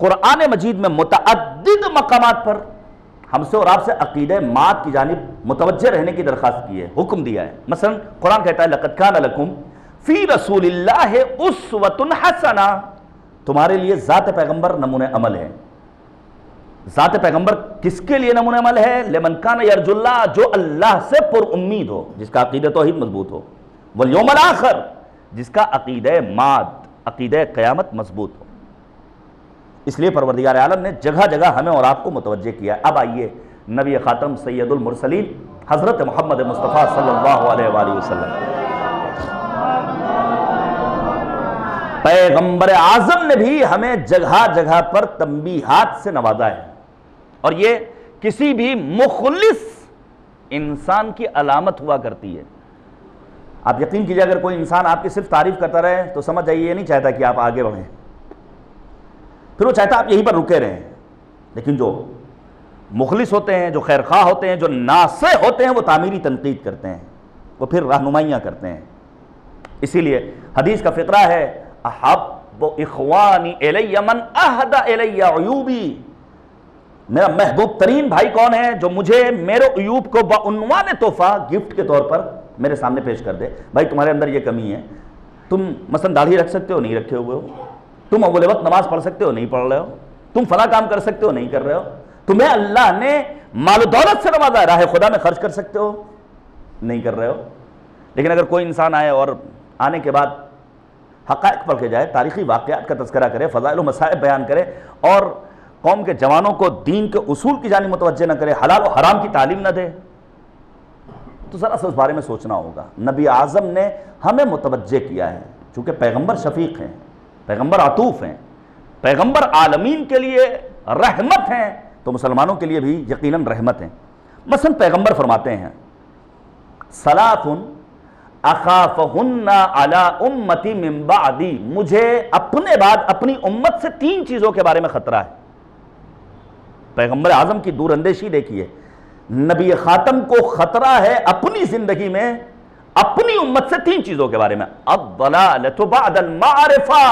قرآن مجید میں متعدد مقامات پر ہم سے اور آپ سے عقیدہ مات کی جانب متوجہ رہنے کی درخواست کی ہے، حکم دیا ہے. مثلا قرآن کہتا ہے لَقَدْ كَانَ لَكُمْ فِي رَسُولِ اللَّهِ أُسْوَةٌ حَسَنَةٌ، تمہارے لیے ذات پیغمبر نمونہ عمل ہے. ذات پیغمبر کس کے لیے نمونہ عمل ہے؟ لمن کان یرجو اللہ، جو اللہ سے پر امید ہو، جس کا عقیدہ توحید مضبوط ہو، والیوم الاخر، جس کا عقیدہ ماد، عقیدہ قیامت مضبوط ہو. اس لیے پروردگار عالم نے جگہ جگہ ہمیں اور آپ کو متوجہ کیا. اب آئیے نبی خاتم سید المرسلین حضرت محمد مصطفیٰ صلی اللہ علیہ وآلہ وسلم، پیغمبر اعظم نے بھی ہمیں جگہ جگہ پر تنبیہات سے نوازا ہے. اور یہ کسی بھی مخلص انسان کی علامت ہوا کرتی ہے. آپ یقین کیجئے اگر کوئی انسان آپ کی صرف تعریف کرتا رہے تو سمجھ جائیے یہ نہیں چاہتا کہ آپ آگے بڑھیں، پھر وہ چاہتا آپ یہیں پر رکے رہیں. لیکن جو مخلص ہوتے ہیں، جو خیر خواہ ہوتے ہیں، جو ناصح ہوتے ہیں، وہ تعمیری تنقید کرتے ہیں، وہ پھر رہنمائیاں کرتے ہیں. اسی لیے حدیث کا فقرہ ہے احب اخوانی الی من اہدى الی عیوبی، میرا محبوب ترین بھائی کون ہے؟ جو مجھے میرے عیوب کو بعنوان تحفہ گفٹ کے طور پر میرے سامنے پیش کر دے، بھائی تمہارے اندر یہ کمی ہے، تم مثلا داڑھی رکھ سکتے ہو نہیں رکھے ہوئے ہو، تم اول وقت نماز پڑھ سکتے ہو نہیں پڑھ رہے ہو، تم فلاں کام کر سکتے ہو نہیں کر رہے ہو، تمہیں اللہ نے مال و دولت سے نوازا ہے، راہ خدا میں خرچ کر سکتے ہو نہیں کر رہے ہو۔ لیکن اگر کوئی انسان آئے اور آنے کے بعد حقائق پڑھ کے جائے، تاریخی واقعات کا تذکرہ کرے، فضائل و مصائب بیان کرے اور قوم کے جوانوں کو دین کے اصول کی جانب متوجہ نہ کرے، حلال و حرام کی تعلیم نہ دے، تو ذرا سا اس بارے میں سوچنا ہوگا۔ نبی اعظم نے ہمیں متوجہ کیا ہے، چونکہ پیغمبر شفیق ہیں، پیغمبر عطوف ہیں، پیغمبر عالمین کے لیے رحمت ہیں، تو مسلمانوں کے لیے بھی یقیناً رحمت ہیں۔ مثلا پیغمبر فرماتے ہیں ثلاث اخافہن علی امتی من بعدی، مجھے اپنے بعد اپنی امت سے 3 چیزوں کے بارے میں خطرہ ہے۔ پیغمبر اعظم کی دور اندیشی دیکھیے، نبی خاتم کو خطرہ ہے اپنی زندگی میں اپنی امت سے 3 چیزوں کے بارے میں، الضلالۃ بعد المعرفہ،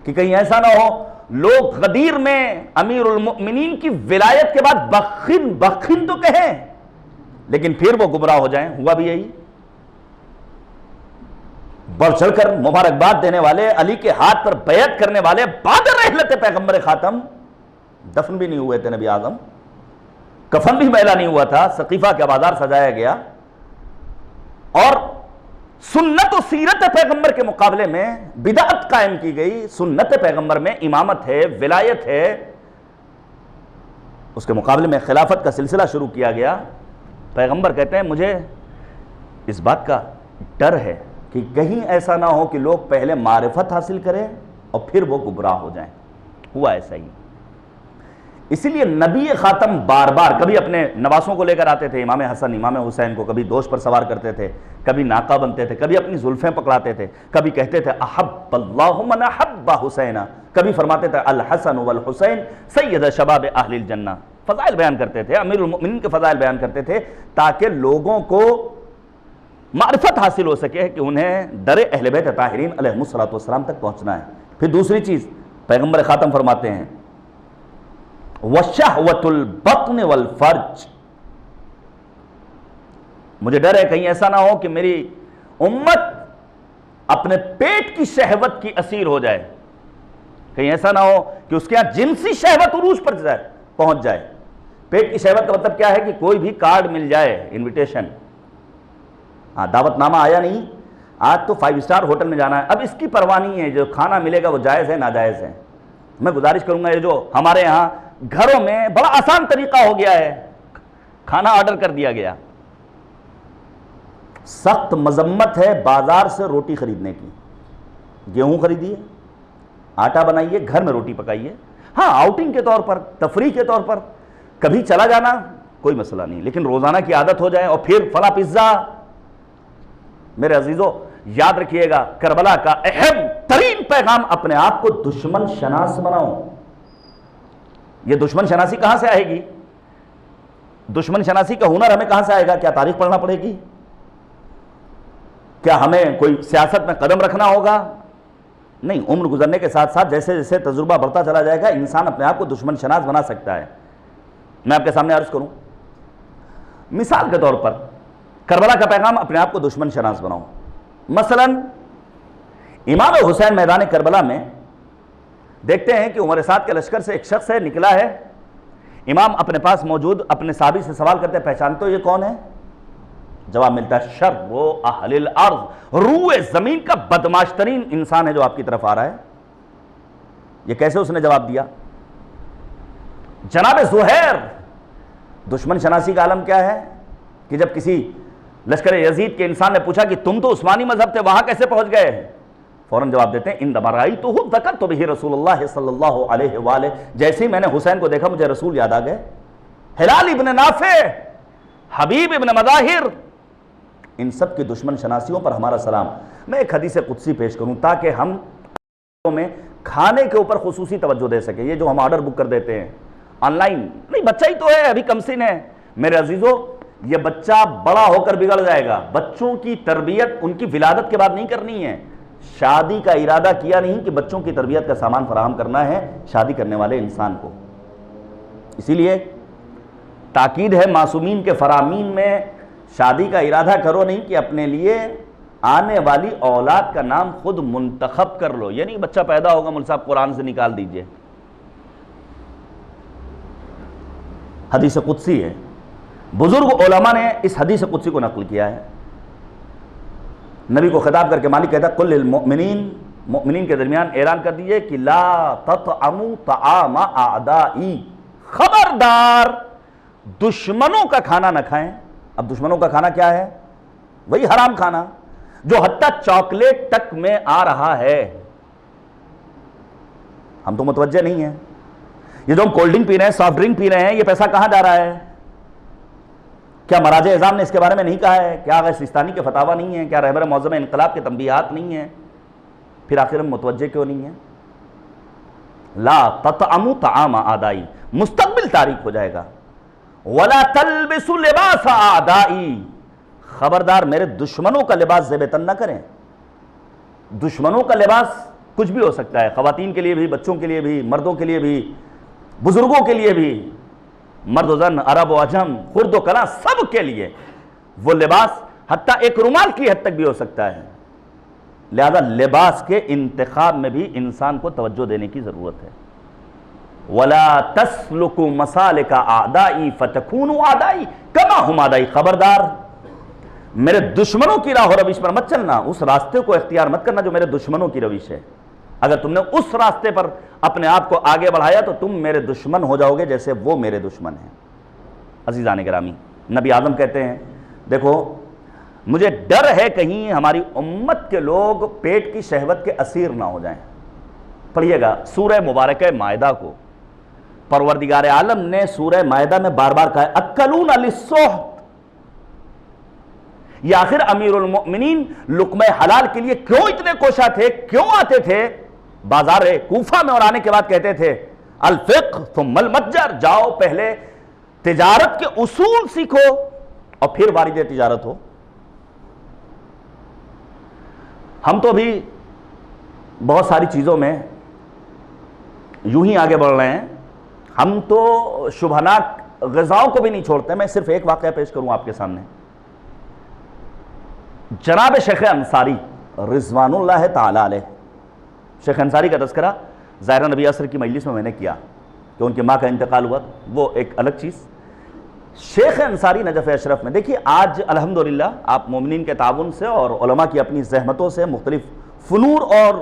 کہ کہیں ایسا نہ ہو لوگ غدیر میں امیر المؤمنین کی ولایت کے بعد بخن بخن تو کہیں لیکن پھر وہ گمراہ ہو جائیں۔ ہوا بھی یہی، بڑھ چڑھ کر مبارکباد دینے والے، علی کے ہاتھ پر بیعت کرنے والے بعد رحلت پیغمبر خاتم دفن بھی نہیں ہوئے تھے نبی اعظم، کفن بھی میلا نہیں ہوا تھا، سقیفہ کا بازار سجایا گیا، اور سنت و سیرت پیغمبر کے مقابلے میں بدعت قائم کی گئی۔ سنت پیغمبر میں امامت ہے، ولایت ہے، اس کے مقابلے میں خلافت کا سلسلہ شروع کیا گیا۔ پیغمبر کہتے ہیں مجھے اس بات کا ڈر ہے کہ کہیں ایسا نہ ہو کہ لوگ پہلے معرفت حاصل کریں اور پھر وہ گمراہ ہو جائیں۔ ہوا ایسا ہی، اسی لیے نبی خاتم بار بار کبھی اپنے نواسوں کو لے کر آتے تھے، امام حسن امام حسین کو کبھی دوش پر سوار کرتے تھے، کبھی ناقہ بنتے تھے، کبھی اپنی زلفیں پکڑاتے تھے، کبھی کہتے تھے احب اللہ من احب حسینا، کبھی فرماتے تھے الحسن والحسین سید شباب اہل الجنہ۔ فضائل بیان کرتے تھے، امیر المؤمنین کے فضائل بیان کرتے تھے تاکہ لوگوں کو معرفت حاصل ہو سکے کہ انہیں در اہل بیت طاہرین علیہم الصلوۃ والسلام تک پہنچنا ہے۔ پھر دوسری چیز پیغمبر خاتم فرماتے ہیں وَشَهْوَةُ الْبَطْنِ وَالْفَرْجِ، مجھے ڈر ہے کہیں ایسا نہ ہو کہ میری امت اپنے پیٹ کی شہوت کی اسیر ہو جائے، کہیں ایسا نہ ہو کہ اس کے ہاں جنسی شہوت عروج پر پہنچ جائے۔ پیٹ کی شہوت کا مطلب کیا ہے کہ کوئی بھی کارڈ مل جائے، انویٹیشن، دعوت نامہ آیا نہیں، آج تو 5 اسٹار ہوٹل میں جانا ہے، اب اس کی پرواہ نہیں ہے، جو کھانا ملے گا وہ جائز ہے ناجائز ہے۔ میں گزارش کروں گا، یہ جو ہمارے ہاں گھروں میں بڑا آسان طریقہ ہو گیا ہے، کھانا آرڈر کر دیا گیا، سخت مذمت ہے بازار سے روٹی خریدنے کی۔ گیہوں خریدیے، آٹا بنائیے، گھر میں روٹی پکائیے، ہاں آؤٹنگ کے طور پر، تفریح کے طور پر کبھی چلا جانا کوئی مسئلہ نہیں، لیکن روزانہ کی عادت ہو جائے اور پھر فلاں پیزا۔ میرے عزیزو یاد رکھیے گا، کربلا کا اہم ترین پیغام اپنے آپ کو دشمن شناس بناؤ۔ یہ دشمن شناسی کہاں سے آئے گی؟ دشمن شناسی کا ہنر ہمیں کہاں سے آئے گا؟ کیا تاریخ پڑھنا پڑے گی؟ کیا ہمیں کوئی سیاست میں قدم رکھنا ہوگا؟ نہیں، عمر گزرنے کے ساتھ ساتھ جیسے جیسے تجربہ بڑھتا چلا جائے گا انسان اپنے آپ کو دشمن شناس بنا سکتا ہے۔ میں آپ کے سامنے عرض کروں، مثال کے طور پر کربلا کا پیغام اپنے آپ کو دشمن شناس بناؤ۔ مثلا امام حسین میدان کربلا میں دیکھتے ہیں کہ عمر سعد کے لشکر سے ایک شخص ہے، نکلا ہے، امام اپنے پاس موجود اپنے صحابی سے سوال کرتے ہیں پہچانتے ہو یہ کون ہے؟ جواب ملتا ہے شر و اہل الارض، روئے زمین کا بدماش ترین انسان ہے جو آپ کی طرف آ رہا ہے۔ یہ کیسے اس نے جواب دیا؟ جناب زہیر، دشمن شناسی کا عالم کیا ہے کہ جب کسی لشکر یزید کے انسان نے پوچھا کہ تم تو عثمانی مذہب تھے، وہاں کیسے پہنچ گئے؟ فوراً جواب دیتے ہیں اندما رأیتہ ذکرت بہ رسول اللہ صلی اللہ علیہ وآلہ، جیسے ہی میں نے حسین کو دیکھا مجھے رسول یاد آ گئے۔ ہلال ابن نافع، حبیب ابن مظاہر، ان سب کی دشمن شناسیوں پر ہمارا سلام۔ میں ایک حدیث قدسی پیش کروں تاکہ ہم میں کھانے کے اوپر خصوصی توجہ دے سکیں۔ یہ جو ہم آرڈر بک کر دیتے ہیں آن لائن، نہیں بچہ ہی تو ہے، ابھی کم سن ہے، میرے عزیزو یہ بچہ بڑا ہو کر بگڑ جائے گا۔ بچوں کی تربیت ان کی ولادت کے بعد نہیں کرنی ہے۔ شادی کا ارادہ کیا نہیں کہ بچوں کی تربیت کا سامان فراہم کرنا ہے شادی کرنے والے انسان کو۔ اسی لیے تاکید ہے معصومین کے فرامین میں شادی کا ارادہ کرو نہیں کہ اپنے لیے آنے والی اولاد کا نام خود منتخب کر لو. یعنی بچہ پیدا ہوگا مول صاحب قرآن سے نکال دیجئے. حدیث قدسی ہے, بزرگ علماء نے اس حدیث قدسی کو نقل کیا ہے. نبی کو خطاب کر کے مالک کہتا قل للمؤمنین, مؤمنین کے درمیان اعلان کر دیجئے کہ لا تطعموا طعام اعدائی, خبردار دشمنوں کا کھانا نہ کھائیں. اب دشمنوں کا کھانا کیا ہے؟ وہی حرام کھانا جو حتیٰ چاکلیٹ تک میں آ رہا ہے. ہم تو متوجہ نہیں ہیں. یہ جو ہم کولڈ ڈرنک پی رہے ہیں, سافٹ ڈرنک پی رہے ہیں, یہ پیسہ کہاں جا رہا ہے؟ کیا مراجع اعظام نے اس کے بارے میں نہیں کہا ہے؟ کیا آغا سیستانی کے فتاویٰ نہیں ہیں؟ کیا رہبر معظم انقلاب کے تنبیہات نہیں ہیں؟ پھر آخر ہم متوجہ کیوں نہیں ہیں؟ لا تطعموا طعام اعدائی, مستقبل تاریک ہو جائے گا. ولا تلبسوا لباس اعدائی, خبردار میرے دشمنوں کا لباس زیب تن نہ کریں. دشمنوں کا لباس کچھ بھی ہو سکتا ہے, خواتین کے لیے بھی, بچوں کے لیے بھی, مردوں کے لیے بھی, بزرگوں کے لیے بھی, مرد و زن, عرب و عجم, خرد و کلاں, سب کے لیے وہ لباس حتیٰ ایک رومال کی حد تک بھی ہو سکتا ہے. لہذا لباس کے انتخاب میں بھی انسان کو توجہ دینے کی ضرورت ہے. وَلَا تَسْلُكُوا مَسَالِكَ أَعْدَائِي فَتَكُونُوا أَعْدَائِي كَمَا هُمْ أَعْدَائِي, خبردار میرے دشمنوں کی راہ و روش پر مت چلنا, اس راستے کو اختیار مت کرنا جو میرے دشمنوں کی روش ہے. اگر تم نے اس راستے پر اپنے آپ کو آگے بڑھایا تو تم میرے دشمن ہو جاؤ گے جیسے وہ میرے دشمن ہیں. عزیزان گرامی, نبی اعظم کہتے ہیں دیکھو مجھے ڈر ہے کہیں ہماری امت کے لوگ پیٹ کی شہوت کے اسیر نہ ہو جائیں. پڑھیے گا سورہ مبارکہ مائدہ کو, پروردگار عالم نے سورہ مائدہ میں بار بار کہا ہے اکلون للسحت. یہ آخر امیر المؤمنین لقمہ حلال کے لیے کیوں اتنے کوشاں تھے, کیوں آتے تھے بازار کوفہ میں, اور آنے کے بعد کہتے تھے الفقہ ثم المتجر, جاؤ پہلے تجارت کے اصول سیکھو اور پھر وارد تجارت ہو. ہم تو بھی بہت ساری چیزوں میں یوں ہی آگے بڑھ رہے ہیں. ہم تو شبہناک غذاؤں کو بھی نہیں چھوڑتے. میں صرف ایک واقعہ پیش کروں آپ کے سامنے. جناب شیخ انصاری رضوان اللہ تعالی علیہ, شیخ انصاری کا تذکرہ ظاہرہ نبی عصر کی مجلس میں میں نے کیا کہ ان کی ماں کا انتقال ہوا, وہ ایک الگ چیز. شیخ انصاری نجف اشرف میں دیکھیے آج الحمدللہ آپ مومنین کے تعاون سے اور علماء کی اپنی زحمتوں سے مختلف فنور اور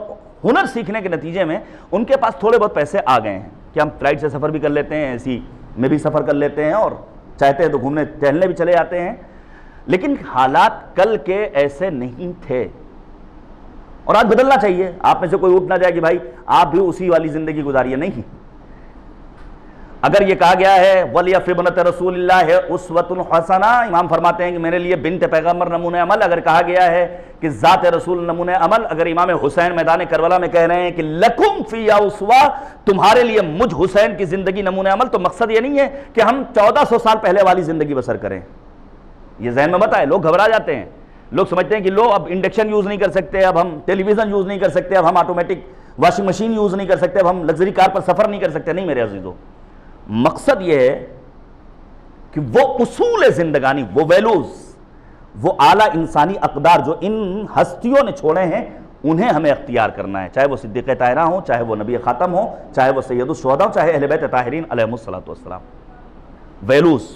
ہنر سیکھنے کے نتیجے میں ان کے پاس تھوڑے بہت پیسے آ گئے ہیں کہ ہم فلائٹ سے سفر بھی کر لیتے ہیں, اے سی میں بھی سفر کر لیتے ہیں, اور چاہتے ہیں تو گھومنے ٹہلنے بھی چلے جاتے ہیں. لیکن حالات کل کے ایسے نہیں تھے اور آج بدلنا چاہیے. آپ میں سے کوئی اٹھ نہ جائے کہ بھائی آپ بھی اسی والی زندگی گزاریے, نہیں. اگر یہ کہا گیا ہے وَلِيَ فِي ابْنَةِ رَسُولِ اللَّهِ أُسْوَةٌ حَسَنَةٌ, امام فرماتے ہیں کہ میرے لیے بنت پیغمبر نمونہ عمل. اگر کہا گیا ہے کہ ذات رسول نمونہ عمل, اگر امام حسین میدان کربلا میں کہہ رہے ہیں کہ لَكُمْ فِي أُسْوَةٌ, تمہارے لیے مجھ حسین کی زندگی نمونہ عمل, تو مقصد یہ نہیں ہے کہ ہم 1400 سال پہلے والی زندگی بسر کریں. یہ ذہن میں مت آئے, لوگ گھبرا جاتے ہیں. لوگ سمجھتے ہیں کہ لو اب انڈکشن یوز نہیں کر سکتے, اب ہم ٹیلی ویژن یوز نہیں کر سکتے, اب ہم آٹومیٹک واشنگ مشین یوز نہیں کر سکتے, اب ہم لگژری کار پر سفر نہیں کر سکتے. نہیں میرے عزیزو, مقصد یہ ہے کہ وہ اصول زندگانی, وہ ویلوز, وہ اعلیٰ انسانی اقدار جو ان ہستیوں نے چھوڑے ہیں, انہیں ہمیں اختیار کرنا ہے. چاہے وہ صدیق طاہرہ ہوں, چاہے وہ نبی خاتم ہوں, چاہے وہ سید الشہداء ہوں, چاہے اہل بیت طاہرین علیہم الصلوۃ والسلام. ویلوز,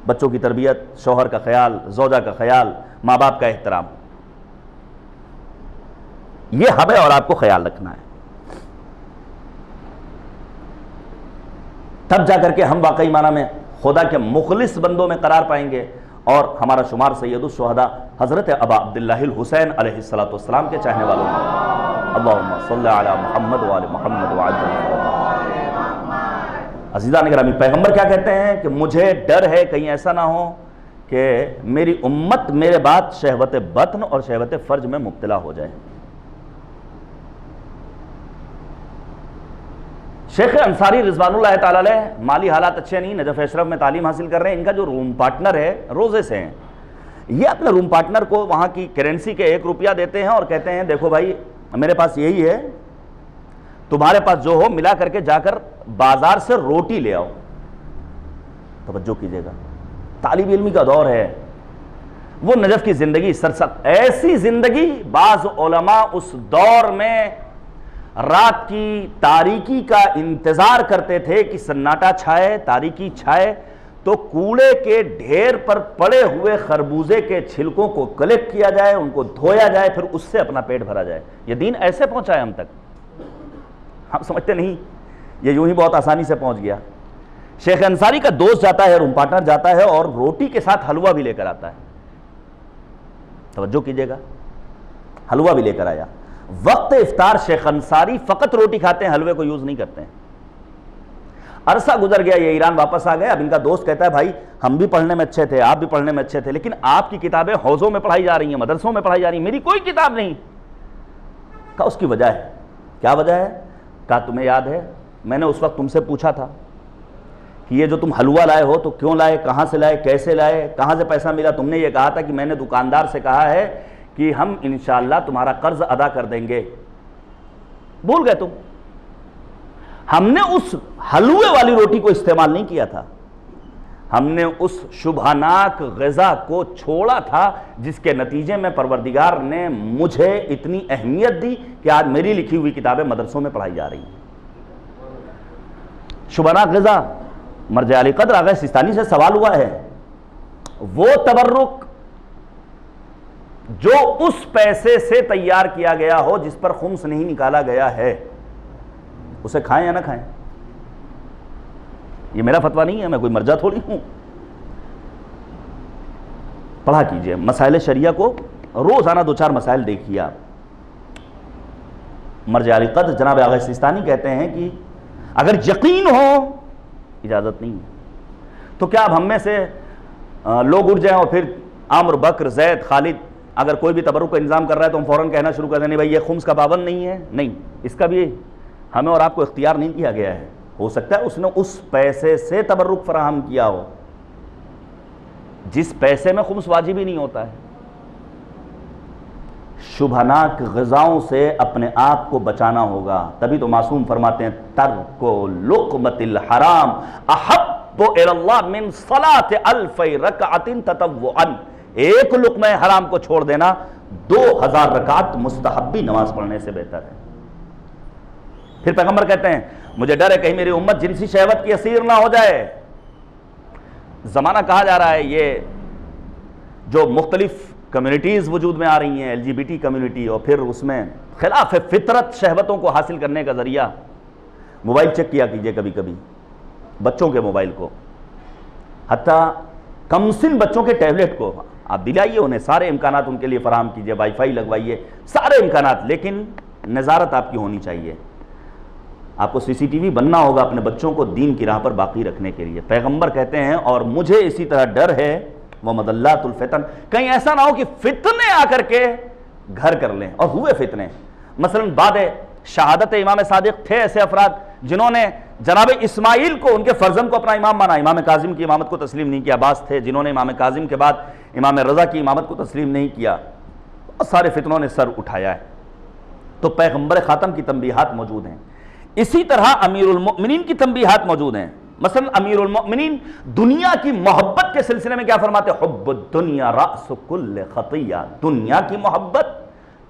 بچوں کی تربیت, شوہر کا خیال, زوجہ کا خیال, ماں باپ کا احترام, یہ ہمیں اور آپ کو خیال رکھنا ہے. تب جا کر کے ہم واقعی معنی میں خدا کے مخلص بندوں میں قرار پائیں گے اور ہمارا شمار سید الشہداء حضرت ابا عبداللہ الحسین علیہ الصلوۃ والسلام کے چاہنے والوں میں. اللہم صلی علی محمد وآل محمد وعجل. عزیزان گرامی, پیغمبر کیا کہتے ہیں کہ مجھے ڈر ہے کہیں ایسا نہ ہو کہ میری امت میرے بعد شہوت بطن اور شہوت فرج میں مبتلا ہو جائے. شیخ انصاری رضوان اللہ تعالیٰ علیہ مالی حالات اچھے نہیں, نجف اشرف میں تعلیم حاصل کر رہے ہیں. ان کا جو روم پارٹنر ہے روزے سے ہیں, یہ اپنے روم پارٹنر کو وہاں کی کرنسی کے 1 روپیہ دیتے ہیں اور کہتے ہیں دیکھو بھائی میرے پاس یہی ہے, تمہارے پاس جو ہو ملا کر کے جا کر بازار سے روٹی لے آؤ. توجہ کیجئے گا, طالب علمی کا دور ہے, وہ نجف کی زندگی سرسبز، ایسی زندگی بعض علماء اس دور میں رات کی تاریکی کا انتظار کرتے تھے کہ سناٹا چھائے، تاریکی چھائے تو کوڑے کے ڈھیر پر پڑے ہوئے خربوزے کے چھلکوں کو کلیکٹ کیا جائے، ان کو دھویا جائے، پھر اس سے اپنا پیٹ بھرا جائے۔ یہ دین ایسے پہنچا ہے ہم تک، ہم سمجھتے نہیں یہ یوں ہی بہت آسانی سے پہنچ گیا۔ شیخ انصاری کا دوست جاتا ہے، روم پارٹنر جاتا ہے اور روٹی کے ساتھ حلوہ بھی لے کر آتا ہے، توجہ کیجئے گا، حلوہ بھی لے کر آیا۔ وقت افطار شیخ انصاری فقط روٹی کھاتے ہیں، حلوے کو یوز نہیں کرتے ہیں۔ عرصہ گزر گیا، یہ ایران واپس آ گئے۔ اب ان کا دوست کہتا ہے بھائی ہم بھی پڑھنے میں اچھے تھے، آپ بھی پڑھنے میں اچھے تھے، لیکن آپ کی کتابیں حوضوں میں پڑھائی جا رہی ہیں، مدرسوں میں پڑھائی جا رہی ہیں، میری کوئی کتاب نہیں۔ کہا اس کی وجہ ہے۔ کیا وجہ ہے؟ کہا تمہیں یاد ہے میں نے اس وقت تم سے پوچھا تھا کہ یہ جو تم حلوہ لائے ہو تو کیوں لائے، کہاں سے لائے، کیسے لائے، کہاں سے پیسہ ملا؟ تم نے یہ کہا تھا کہ میں نے دکاندار سے کہا ہے کہ ہم انشاءاللہ تمہارا قرض ادا کر دیں گے۔ بھول گئے تم؟ ہم نے اس حلوے والی روٹی کو استعمال نہیں کیا تھا، ہم نے اس شبہناک غذا کو چھوڑا تھا جس کے نتیجے میں پروردگار نے مجھے اتنی اہمیت دی کہ آج میری لکھی ہوئی کتابیں مدرسوں میں پڑھائی جا رہی ہیں۔ شبہناک غذا، مرجع علی قدر آغا سیستانی سے سوال ہوا ہے، وہ تبرک جو اس پیسے سے تیار کیا گیا ہو جس پر خمس نہیں نکالا گیا ہے، اسے کھائیں یا نہ کھائیں؟ یہ میرا فتویٰ نہیں ہے، میں کوئی مرجع تھوڑی ہوں۔ پڑھا کیجئے مسائل شریعہ کو، روزانہ دو چار مسائل دیکھیے آپ۔ مرجع علی قدر جناب آغا سیستانی کہتے ہیں کہ اگر یقین ہو اجازت نہیں ہے تو کیا اب ہم میں سے لوگ اٹھ جائیں اور پھر عمرو، بکر، زید، خالد اگر کوئی بھی تبرک کا انتظام کر رہا ہے تو ہم فوراً کہنا شروع کر دیں بھائی یہ خمس کا پابند نہیں ہے؟ نہیں، اس کا بھی ہمیں اور آپ کو اختیار نہیں دیا گیا ہے۔ ہو سکتا ہے اس نے اس پیسے سے تبرک فراہم کیا ہو جس پیسے میں خمس واجب ہی نہیں ہوتا ہے۔ شبہناک غذاؤں سے اپنے آپ کو بچانا ہوگا، تبھی تو معصوم فرماتے ہیں ترک لقمۃ الحرام احب الی اللہ من صلاۃ الف رکعۃ تطوعا، ایک لقمہ حرام کو چھوڑ دینا 2000 رکعت مستحبی نماز پڑھنے سے بہتر ہے۔ پھر پیغمبر کہتے ہیں مجھے ڈر ہے کہیں میری امت جنسی شہوت کی اسیر نہ ہو جائے۔ زمانہ کہا جا رہا ہے یہ جو مختلف کمیونٹیز وجود میں آ رہی ہیں، LGBT کمیونٹی، اور پھر اس میں خلاف فطرت شہوتوں کو حاصل کرنے کا ذریعہ، موبائل چیک کیا کیجئے کبھی کبھی بچوں کے موبائل کو، حتیٰ کم سن بچوں کے ٹیبلٹ کو آپ دلائیے انہیں، سارے امکانات ان کے لیے فراہم کیجئے، وائی فائی لگوائیے، سارے امکانات، لیکن نظارت آپ کی ہونی چاہیے۔ آپ کو CCTV بننا ہوگا اپنے بچوں کو دین کی راہ پر باقی رکھنے کے لیے۔ پیغمبر کہتے ہیں اور مجھے اسی طرح ڈر ہے وَمَضَلَّاتُ الْفِتَنِ، کہیں ایسا نہ ہو کہ فتنے آ کر کے گھر کر لیں، اور ہوئے فتنے۔ مثلا بعد شہادت امام صادق تھے ایسے افراد جنہوں نے جناب اسماعیل کو، ان کے فرزند کو اپنا امام مانا، امام کاظم کی امامت کو تسلیم نہیں کیا۔ عباس تھے جنہوں نے امام کاظم کے بعد امام رضا کی امامت کو تسلیم نہیں کیا۔ بہت سارے فتنوں نے سر اٹھایا ہے، تو پیغمبر خاتم کی تنبیہات موجود ہیں۔ اسی طرح امیر المؤمنین کی تنبیہات موجود ہیں۔ مثلا امیر المؤمنین دنیا کی محبت کے سلسلے میں کیا فرماتے ہیں؟ حب الدنیا رأس کل خطیہ، دنیا کی محبت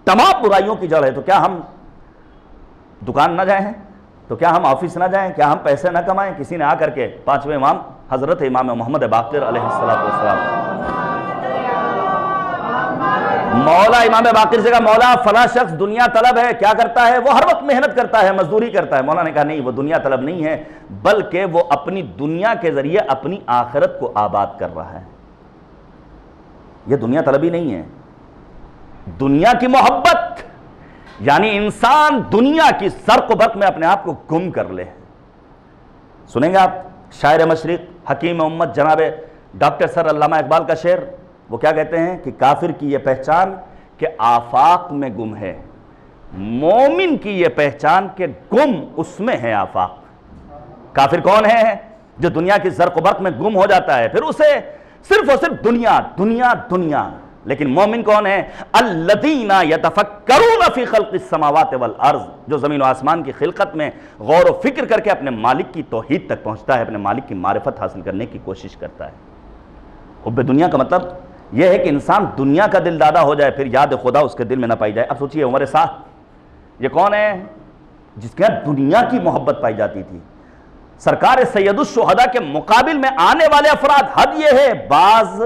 تمام برائیوں کی جڑ ہے۔ تو کیا ہم دکان نہ جائیں، تو کیا ہم آفس نہ جائیں، کیا ہم پیسے نہ کمائیں؟ کسی نے آ کر کے پانچویں امام حضرت امام محمد باقر علیہ السلام مولا امام باقر سے کہا مولا فلاں شخص دنیا طلب ہے، کیا کرتا ہے؟ وہ ہر وقت محنت کرتا ہے، مزدوری کرتا ہے۔ مولا نے کہا نہیں، وہ دنیا طلب نہیں ہے، بلکہ وہ اپنی دنیا کے ذریعے اپنی آخرت کو آباد کر رہا ہے۔ یہ دنیا طلبی نہیں ہے، دنیا کی محبت، یعنی انسان دنیا کی زرق و برق میں اپنے آپ کو گم کر لے۔ سنیں گے آپ شاعر مشرق حکیم امت جناب ڈاکٹر سر علامہ اقبال کا شعر، وہ کیا کہتے ہیں کہ کافر کی یہ پہچان کہ آفاق میں گم ہے، مومن کی یہ پہچان کہ گم اس میں ہے آفاق۔ کافر کون ہے؟ جو دنیا کی زرق و برق میں گم ہو جاتا ہے، پھر اسے صرف اور صرف دنیا دنیا دنیا۔ لیکن مومن کون ہے؟ الذین یتفکرون فی خلق السماوات والارض، جو زمین و آسمان کی خلقت میں غور و فکر کر کے اپنے مالک کی توحید تک پہنچتا ہے، اپنے مالک کی معرفت حاصل کرنے کی کوشش کرتا ہے۔ حب دنیا کا مطلب یہ ہے کہ انسان دنیا کا دل دادا ہو جائے پھر یاد خدا اس کے دل میں نہ پائی جائے۔ اب سوچئے عمر سعد یہ کون ہے؟ جس کے دنیا کی محبت پائی جاتی تھی۔ سرکار سید الشہداء کے مقابل میں آنے والے افراد، حد یہ ہے بعض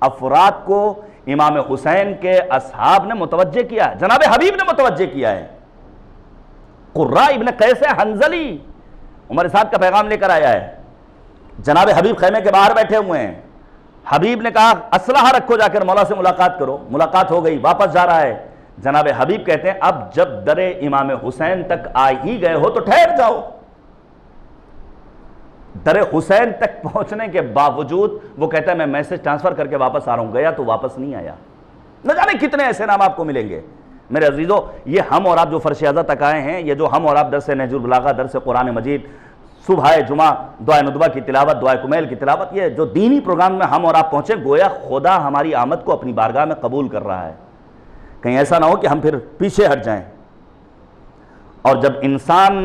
افراد کو امام حسین کے اصحاب نے متوجہ کیا ہے، جناب حبیب نے متوجہ کیا ہے۔ قرہ ابن قیس حنظلی عمر سعد کا پیغام لے کر آیا ہے، جناب حبیب خیمے کے باہر بیٹھے ہوئے ہیں، حبیب نے کہا اسلحہ رکھو، جا کر مولا سے ملاقات کرو، ملاقات ہو گئی، واپس جا رہا ہے، جناب حبیب کہتے ہیں اب جب در امام حسین تک آ ہی گئے ہو تو ٹھہر جاؤ۔ در حسین تک پہنچنے کے باوجود وہ کہتا ہے میں میسج ٹرانسفر کر کے واپس آ رہا ہوں، گیا تو واپس نہیں آیا۔ نہ جانے کتنے ایسے نام آپ کو ملیں گے میرے عزیزو۔ یہ ہم اور آپ جو فرش ازا تک آئے ہیں، یہ جو ہم اور آپ درس نہج البلاغہ، درس قرآن مجید، صبح جمعہ دعائے ندبہ کی تلاوت، دعائے کمیل کی تلاوت، یہ جو دینی پروگرام میں ہم اور آپ پہنچے، گویا خدا ہماری آمد کو اپنی بارگاہ میں قبول کر رہا ہے۔ کہیں ایسا نہ ہو کہ ہم پھر پیچھے ہٹ جائیں۔ اور جب انسان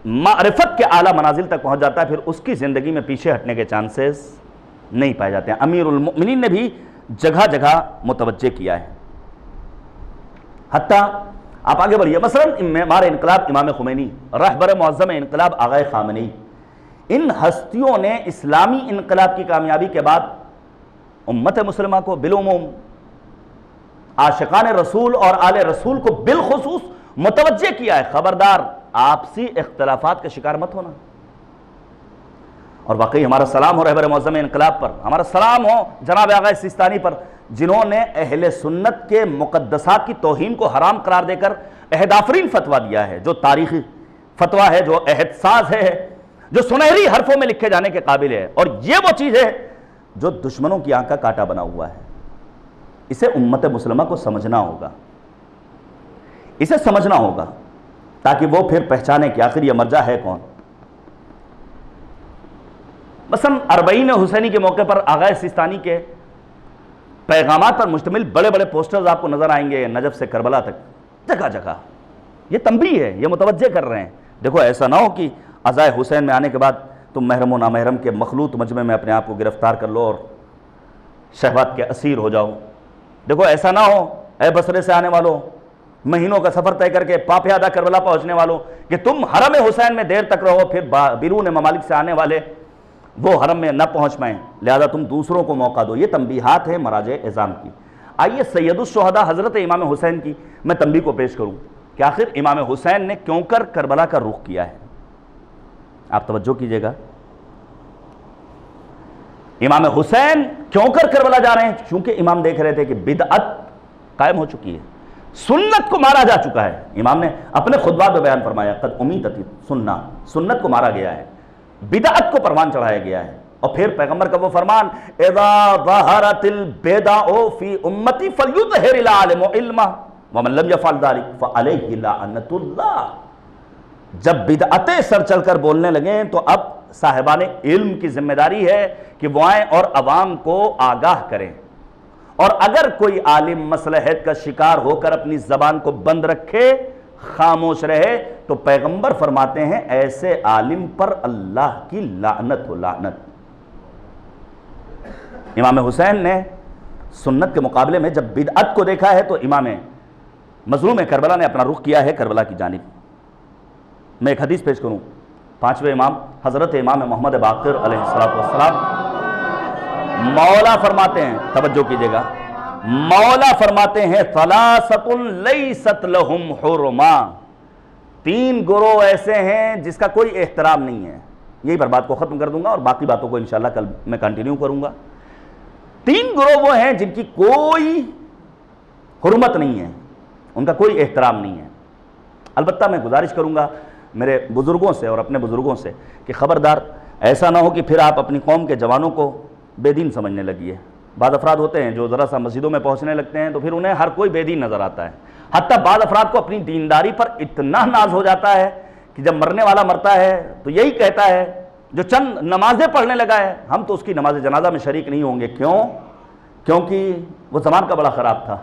معرفت کے اعلیٰ منازل تک پہنچ جاتا ہے پھر اس کی زندگی میں پیچھے ہٹنے کے چانسز نہیں پائے جاتے ہیں۔ امیر المؤمنین نے بھی جگہ جگہ متوجہ کیا ہے۔ حتیٰ آپ آگے بڑھیے، مثلا معمار انقلاب امام خمینی، رہبر معظم انقلاب آغا خامنئی، ان ہستیوں نے اسلامی انقلاب کی کامیابی کے بعد امت مسلمہ کو بالعموم، عاشقان رسول اور آل رسول کو بالخصوص متوجہ کیا ہے، خبردار آپسی اختلافات کا شکار مت ہونا۔ اور واقعی ہمارا سلام ہو رہبر معظم انقلاب پر، ہمارا سلام ہو جناب آغا سیستانی پر، جنہوں نے اہل سنت کے مقدسات کی توہین کو حرام قرار دے کر عہد آفرین فتویٰ دیا ہے، جو تاریخی فتویٰ ہے، جو عہد ساز ہے، جو سنہری حرفوں میں لکھے جانے کے قابل ہے۔ اور یہ وہ چیز ہے جو دشمنوں کی آنکھ کا کانٹا بنا ہوا ہے۔ اسے امت مسلمہ کو سمجھنا ہوگا، اسے سمجھنا ہوگا تاکہ وہ پھر پہچانے کہ آخر یہ مرجع ہے کون۔ مثلا اربعین حسینی کے موقع پر آغا سیستانی کے پیغامات پر مشتمل بڑے بڑے پوسٹرز آپ کو نظر آئیں گے، نجف سے کربلا تک، جگہ جگہ۔ یہ تنبیہ ہے، یہ متوجہ کر رہے ہیں، دیکھو ایسا نہ ہو کہ عزائے حسین میں آنے کے بعد تم محرم و نامحرم کے مخلوط مجمع میں اپنے آپ کو گرفتار کر لو اور شہوات کے اسیر ہو جاؤ۔ دیکھو ایسا نہ ہو اے بصرے سے آنے والوں، مہینوں کا سفر طے کر کے پاپیادہ کربلا پہنچنے والوں، کہ تم حرم حسین میں دیر تک رہو، پھر بیرون ممالک سے آنے والے وہ حرم میں نہ پہنچ پائیں، لہذا تم دوسروں کو موقع دو۔ یہ تنبیہات ہیں مراجع اعظام کی۔ آئیے سید الشہداء حضرت امام حسین کی میں تنبیہ کو پیش کروں کہ آخر امام حسین نے کیوں کر کربلا کا رخ کیا ہے۔ آپ توجہ کیجئے گا، امام حسین کیوں کر کربلا جا رہے ہیں؟ چونکہ امام دیکھ رہے تھے کہ بدعت قائم ہو چکی ہے، سنت کو مارا جا چکا ہے۔ امام نے اپنے خطبات میں بیان فرمایا قد امیتت سنہ، سنت کو مارا گیا ہے، بدعت کو پروان چڑھایا گیا ہے۔ اور پھر پیغمبر کا وہ فرمان اذا ظہرت البدع فی امتی فلیظہر العالم علما ومن لم یفعل ذلک فعلیہ لعنت اللہ۔ جب بدعتیں سر چل کر بولنے لگیں تو اب صاحبان علم کی ذمہ داری ہے کہ وہ آئیں اور عوام کو آگاہ کریں، اور اگر کوئی عالم مصلحت کا شکار ہو کر اپنی زبان کو بند رکھے، خاموش رہے، تو پیغمبر فرماتے ہیں ایسے عالم پر اللہ کی لعنت ہو، لعنت۔ امام حسین نے سنت کے مقابلے میں جب بدعت کو دیکھا ہے تو امام مظلوم کربلا نے اپنا رخ کیا ہے کربلا کی جانب۔ میں ایک حدیث پیش کروں، پانچویں امام حضرت امام محمد باقر علیہ السلام مولا فرماتے ہیں، توجہ کیجئے گا، مولا فرماتے ہیں ثلاثۃ لیست لہم حرما، تین گروہ ایسے ہیں جس کا کوئی احترام نہیں ہے۔ یہی پر بات کو ختم کر دوں گا اور باقی باتوں کو انشاءاللہ کل میں کنٹینیو کروں گا۔ تین گروہ وہ ہیں جن کی کوئی حرمت نہیں ہے، ان کا کوئی احترام نہیں ہے۔ البتہ میں گزارش کروں گا میرے بزرگوں سے اور اپنے بزرگوں سے کہ خبردار ایسا نہ ہو کہ پھر آپ اپنی قوم کے جوانوں کو بے دین سمجھنے لگیے۔ بعض افراد ہوتے ہیں جو ذرا سا مسجدوں میں پہنچنے لگتے ہیں تو پھر انہیں ہر کوئی بے دین نظر آتا ہے۔ حتیٰ بعض افراد کو اپنی دینداری پر اتنا ناز ہو جاتا ہے کہ جب مرنے والا مرتا ہے تو یہی کہتا ہے، جو چند نمازیں پڑھنے لگا ہے ہم تو اس کی نماز جنازہ میں شریک نہیں ہوں گے۔ کیوں؟ کیونکہ وہ زمان کا بڑا خراب تھا،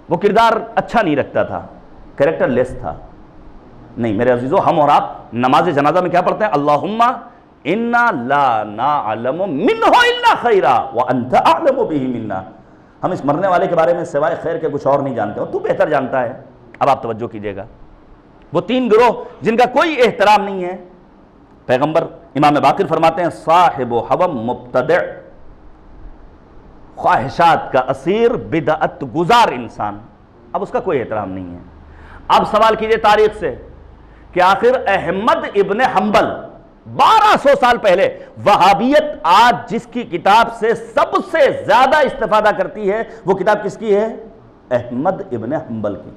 وہ کردار اچھا نہیں رکھتا تھا، کریکٹر لیس تھا۔ نہیں میرے عزیزو، ہم اور آپ نماز جنازہ میں کیا پڑھتے ہیں؟ اللہم انا لا نعلم منہ الا خیرا وانت اعلم بہ منا، ہم اس مرنے والے کے بارے میں سوائے خیر کے کچھ اور نہیں جانتے، تو بہتر جانتا ہے۔ اب آپ توجہ کیجئے گا، وہ تین گروہ جن کا کوئی احترام نہیں ہے، پیغمبر امام باقر فرماتے ہیں صاحب حوم مبتدع، خواہشات کا اسیر، بدعت گزار انسان، اب اس کا کوئی احترام نہیں ہے۔ اب سوال کیجئے تاریخ سے کہ آخر احمد ابن حنبل 1200 سال پہلے، وہابیت آج جس کی کتاب سے سب سے زیادہ استفادہ کرتی ہے وہ کتاب کس کی ہے؟ احمد ابن حنبل کی۔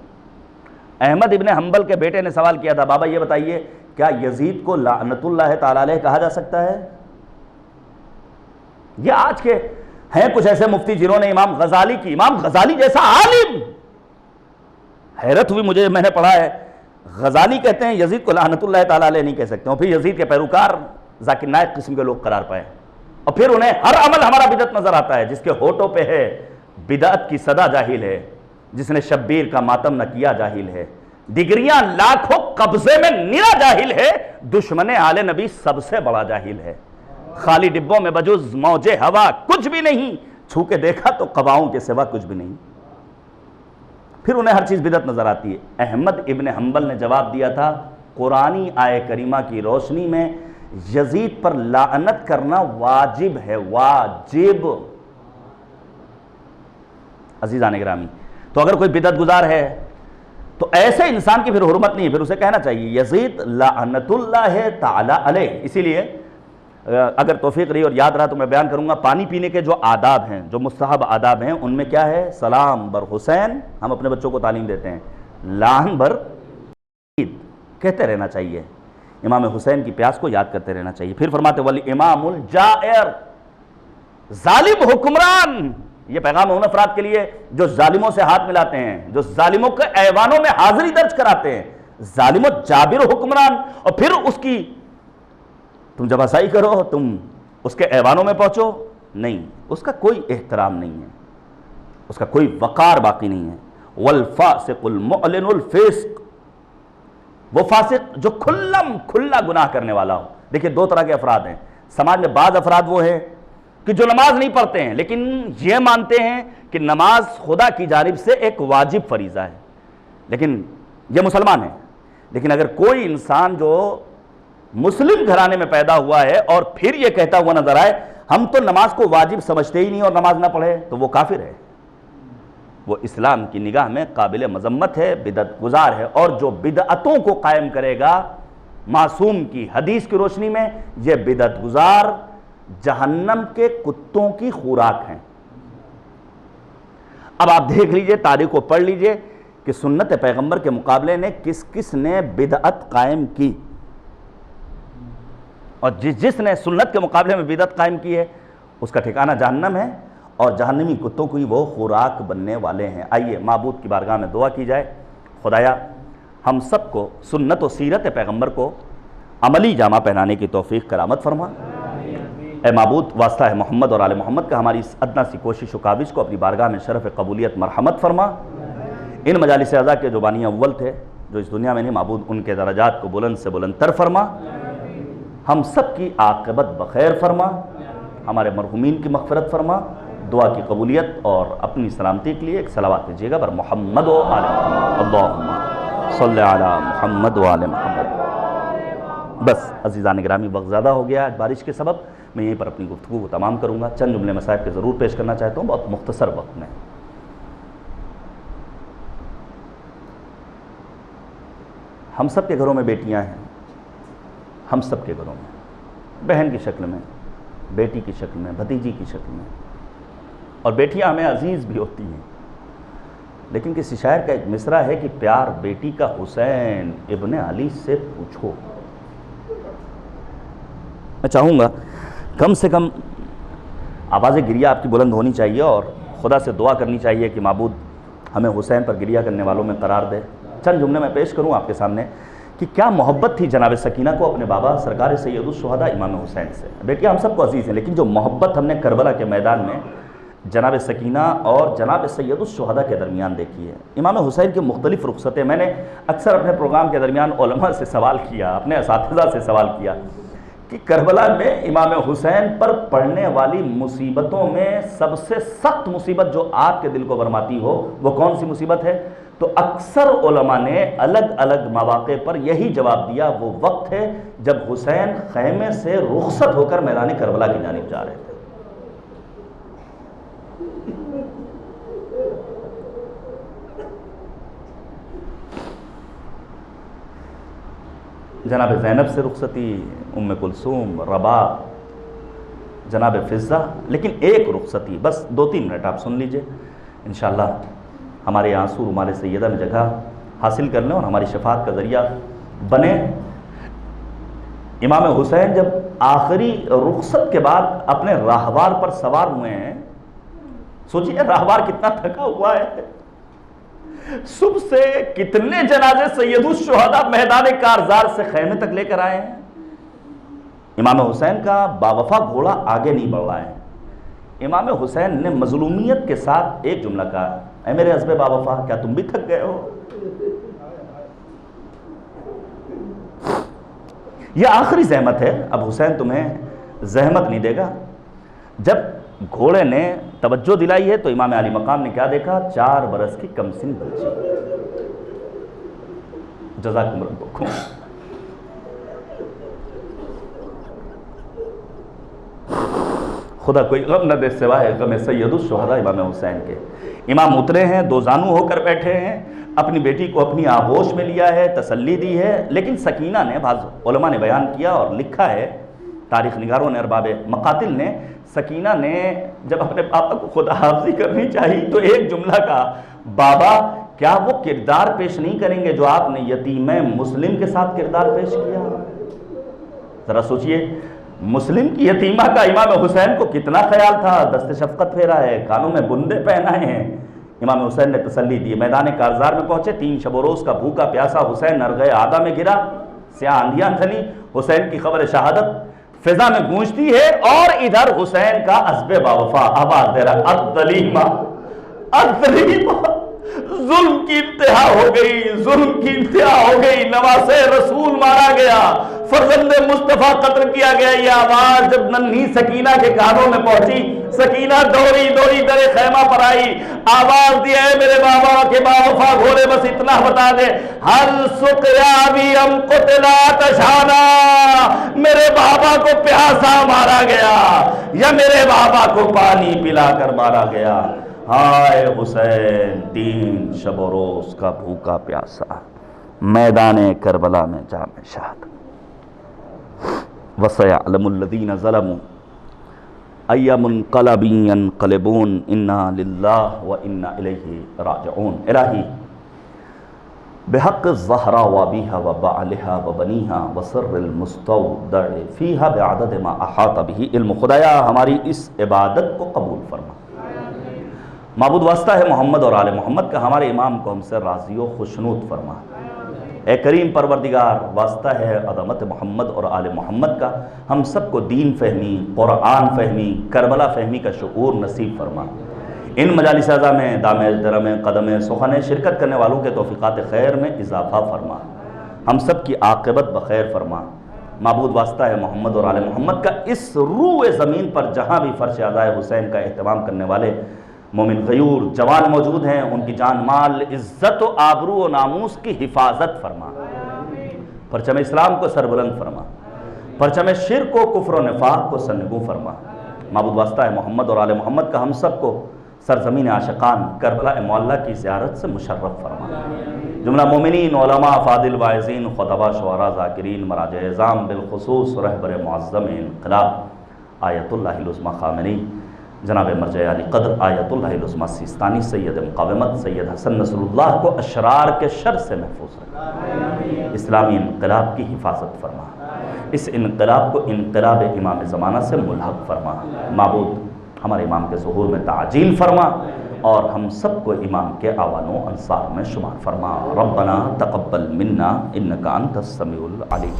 احمد ابن حنبل کے بیٹے نے سوال کیا تھا، بابا یہ بتائیے کیا یزید کو لعنت اللہ تعالی علیہ کہا جا سکتا ہے؟ یہ آج کے ہیں کچھ ایسے مفتی جنہوں نے امام غزالی جیسا عالم، حیرت ہوئی مجھے، میں نے پڑھا ہے غزالی کہتے ہیں یزید کو لعنت اللہ تعالی علیہ نہیں کہہ سکتے، اور پھر یزید کے پیروکار ذاکر نائک قسم کے لوگ قرار پائے، اور پھر انہیں ہر عمل ہمارا بدعت نظر آتا ہے، جس کے ہونٹوں پہ ہے بدعت کی صدا جاہل ہے، جس نے شبیر کا ماتم نہ کیا جاہل ہے، ڈگریاں لاکھوں قبضے میں نرا جاہل ہے، دشمن آل نبی سب سے بڑا جاہل ہے، خالی ڈبوں میں بجز موج ہوا کچھ بھی نہیں، چھو کے دیکھا تو قباؤں کے سوا کچھ بھی نہیں، پھر انہیں ہر چیز بدعت نظر آتی ہے۔ احمد ابن حنبل نے جواب دیا تھا قرآنی آیہ کریمہ کی روشنی میں یزید پر لعنت کرنا واجب ہے، واجب۔ عزیزان گرامی، تو اگر کوئی بدعت گزار ہے تو ایسے انسان کی پھر حرمت نہیں ہے، پھر اسے کہنا چاہیے یزید لعنت اللہ تعالی علیہ۔ اسی لیے اگر توفیق رہی اور یاد رہا تو میں بیان کروں گا، پانی پینے کے جو آداب ہیں، جو مستحب آداب ہیں، ان میں کیا ہے؟ سلام بر حسین، ہم اپنے بچوں کو تعلیم دیتے ہیں، لعن بر یزید کہتے رہنا چاہیے، امام حسین کی پیاس کو یاد کرتے رہنا چاہیے۔ پھر فرماتے والامام الجائر، ظالم حکمران، یہ پیغام ان افراد کے لیے جو ظالموں سے ہاتھ ملاتے ہیں، جو ظالموں کے ایوانوں میں حاضری درج کراتے ہیں، ظالم و جابر حکمران، اور پھر اس کی تم جب ہسائی کرو، تم اس کے ایوانوں میں پہنچو، نہیں، اس کا کوئی احترام نہیں ہے، اس کا کوئی وقار باقی نہیں ہے۔ والفاسق المعلن الفسق، وہ فاسق جو کھلا گناہ کرنے والا ہو۔ دیکھیں دو طرح کے افراد ہیں سماج میں، بعض افراد وہ ہیں کہ جو نماز نہیں پڑھتے ہیں لیکن یہ مانتے ہیں کہ نماز خدا کی جانب سے ایک واجب فریضہ ہے، لیکن یہ مسلمان ہیں۔ لیکن اگر کوئی انسان جو مسلم گھرانے میں پیدا ہوا ہے اور پھر یہ کہتا ہوا نظر آئے ہم تو نماز کو واجب سمجھتے ہی نہیں اور نماز نہ پڑھے، تو وہ کافر ہے، وہ اسلام کی نگاہ میں قابل مذمت ہے، بدعت گزار ہے، اور جو بدعتوں کو قائم کرے گا معصوم کی حدیث کی روشنی میں، یہ بدعت گزار جہنم کے کتوں کی خوراک ہیں۔ اب آپ دیکھ لیجئے، تاریخ کو پڑھ لیجئے کہ سنت پیغمبر کے مقابلے نے کس کس نے بدعت قائم کی، اور جس نے سنت کے مقابلے میں بدعت قائم کی ہے اس کا ٹھکانہ جہنم ہے، اور جہنمی کتوں کو ہی وہ خوراک بننے والے ہیں۔ آئیے معبود کی بارگاہ میں دعا کی جائے، خدایا ہم سب کو سنت و سیرت پیغمبر کو عملی جامہ پہنانے کی توفیق کرامت فرما۔ اے معبود، واسطہ ہے محمد اور آل محمد کا ہماری اس ادنا سی کوشش و کاوش کو اپنی بارگاہ میں شرف قبولیت مرحمت فرما۔ ان مجالس اعضاء کے جو بانی اول تھے جو اس دنیا میں نہیں، معبود ان کے درجات کو بلند سے بلند تر فرما، ہم سب کی عاقبت بخیر فرما، ہمارے مرحومین کی مغفرت فرما، دعا کی قبولیت اور اپنی سلامتی کے لیے ایک صلوات دیجیے گا بر محمد و آل محمد، اللہم صلی علی محمد و آل محمد۔ بس عزیزان گرامی، وقت زیادہ ہو گیا آج بارش کے سبب، میں یہیں پر اپنی گفتگو کو تمام کروں گا۔ چند جملے مصائب کے ضرور پیش کرنا چاہتا ہوں بہت مختصر وقت میں۔ ہم سب کے گھروں میں بیٹیاں ہیں، ہم سب کے گھروں میں، بہن کی شکل میں، بیٹی کی شکل میں، بھتیجی کی شکل میں، اور بیٹیاں ہمیں عزیز بھی ہوتی ہیں، لیکن کسی شاعر کا ایک مصرع ہے کہ پیار بیٹی کا حسین ابن علی سے پوچھو۔ میں چاہوں گا کم سے کم آواز گریہ آپ کی بلند ہونی چاہیے اور خدا سے دعا کرنی چاہیے کہ معبود ہمیں حسین پر گریہ کرنے والوں میں قرار دے۔ چند جملے میں پیش کروں آپ کے سامنے کہ کیا محبت تھی جناب سکینہ کو اپنے بابا سرکار سید الشہداء امام حسین سے۔ بیٹیاں ہم سب کو عزیز ہیں، لیکن جو محبت ہم نے کربلا کے میدان میں جناب سکینہ اور جناب سید الشہداء کے درمیان دیکھی ہے۔ امام حسین کی مختلف رخصتیں، میں نے اکثر اپنے پروگرام کے درمیان علماء سے سوال کیا، اپنے اساتذہ سے سوال کیا کہ کربلا میں امام حسین پر پڑنے والی مصیبتوں میں سب سے سخت مصیبت جو آپ کے دل کو برماتی ہو وہ کون سی مصیبت ہے؟ تو اکثر علماء نے الگ الگ مواقع پر یہی جواب دیا، وہ وقت ہے جب حسین خیمے سے رخصت ہو کر میدان کربلا کی جانب جا رہے تھے۔ جناب زینب سے رخصتی، ام کلثوم، رباب، جناب فضہ، لیکن ایک رخصتی، بس 2-3 منٹ آپ سن لیجئے، انشاءاللہ ہمارے آنسو رمال سیدہ میں جگہ حاصل کر لیں اور ہماری شفاعت کا ذریعہ بنے۔ امام حسین جب آخری رخصت کے بعد اپنے راہوار پر سوار ہوئے ہیں، سوچیے راہوار کتنا تھکا ہوا ہے، صبح سے کتنے جنازے سید الشہداء میدان کارزار سے خیمے تک لے کر آئے ہیں۔ امام حسین کا باوفا گھوڑا آگے نہیں بڑھ رہا ہے۔ امام حسین نے مظلومیت کے ساتھ ایک جملہ کہا، اے میرے حسب باوفا، کیا تم بھی تھک گئے ہو؟ یہ آخری زحمت ہے، اب حسین تمہیں زحمت نہیں دے گا۔ جب گھوڑے نے توجہ دلائی ہے تو امام علی مقام نے کیا دیکھا؟ 4 برس کی کم سن بچی۔ جزاکم ربکم۔ خدا کوئی غم نہ دے سوائے غم سید الشہداء امام حسین کے۔ امام اترے ہیں، 2 زانو ہو کر بیٹھے ہیں، اپنی بیٹی کو اپنی آغوش میں لیا ہے، تسلی دی ہے، لیکن سکینہ نے، بعض علماء نے بیان کیا اور لکھا ہے، تاریخ نگاروں نے، ارباب مقاتل نے، سکینہ نے جب اپنے پاپا کو خدا حافظی کرنی چاہی تو ایک جملہ کہا، بابا کیا وہ کردار پیش نہیں کریں گے جو آپ نے یتیم مسلم کے ساتھ کردار پیش کیا؟ ذرا سوچئے، مسلم کی یتیمہ کا امام حسین کو کتنا خیال تھا، دست شفقت پھیرا ہے، کانوں میں بندے پہنائے ہیں۔ امام حسین نے تسلی دی، میدان کارزار میں پہنچے، 3 شب و روز کا بھوکا پیاسا حسین نرغہ عادہ میں گرا، سیاہ آندھیاں چلی، حسین کی خبر شہادت فضا میں گونجتی ہے، اور ادھر حسین کا عزب باوفا آواز دے رہا، الدلیمہ الدلیمہ، ظلم کی انتہا ہو گئی، ظلم کی انتہا ہو گئی، نواسے رسول مارا گیا، فرزند مصطفیٰ قتل کیا گیا۔ یہ آواز جب ننھی سکینہ کے کانوں میں پہنچی، سکینہ دوڑی دوڑی در خیمہ پر آئی، آواز دیا ہے میرے بابا کے باوفا گھوڑے، بس اتنا بتا دے، ہر سقیا بھی ہم قتلا تشانا، میرے بابا کو پیاسا مارا گیا یا میرے بابا کو پانی پلا کر مارا گیا؟ ہائے حسین، 3 شب و روز کا بھوکا پیاسا، میدان کربلا میں جام شہادت۔ وَسَيَعْلَمُ الَّذِينَ ظَلَمُوا أَيَّ مُنْقَلَبٍ يَنْقَلِبُونَ إِنَّا لِلَّهِ وَإِنَّا إِلَيْهِ رَاجِعُونَ۔ الہی بحق الزہرا وابیہا وبعلہا وبنیہا وسر المستودع فیہا بعدد ما احاط بہ علم۔ خدایا ہماری اس عبادت کو قبول فرما۔ معبود واسطہ ہے محمد اور آل محمد کا، ہمارے امام کو ہم سے راضی و خوشنود فرما۔ اے کریم پروردگار، واسطہ ہے عظمت محمد اور آل محمد کا، ہم سب کو دین فہمی، قرآن فہمی، کربلا فہمی کا شعور نصیب فرما۔ ان مجالس اعضاء میں دام درم قدم سخن شرکت کرنے والوں کے توفیقات خیر میں اضافہ فرما، ہم سب کی عاقبت بخیر فرما۔ معبود واسطہ ہے محمد اور آل محمد کا، اس روئے زمین پر جہاں بھی فرش عزائے حسین کا اہتمام کرنے والے مومن غیور جوان موجود ہیں، ان کی جان مال، عزت و آبرو و ناموس کی حفاظت فرما، پرچم اسلام کو سربلند فرما، پرچم شرک و کفر و نفاق کو سرنگوں فرما۔ معبود واسطہ ہے محمد اور آل محمد کا، ہم سب کو سرزمین عاشقان کربلا معلیٰ کی زیارت سے مشرف فرما۔ جملہ مومنین، علماء، فاضل، واعظین، خطباء، شعراء، ذاکرین، مراجع اعظام، بالخصوص رہبر معظم انقلاب آیت اللہ العظمیٰ خامنئی، جناب مرجع علی قدر آیت اللہ العظمیٰ سیستانی، سید مقاومت سید حسن نصر اللہ کو اشرار کے شر سے محفوظ رکھ، اسلامی انقلاب کی حفاظت فرما، اس انقلاب کو انقلاب امام زمانہ سے ملحق فرما۔ معبود ہمارے امام کے ظہور میں تعجیل فرما، اور ہم سب کو امام کے اعوان و انصار میں شمار فرما۔ ربنا تقبل منا انک انت السمیع العلیم۔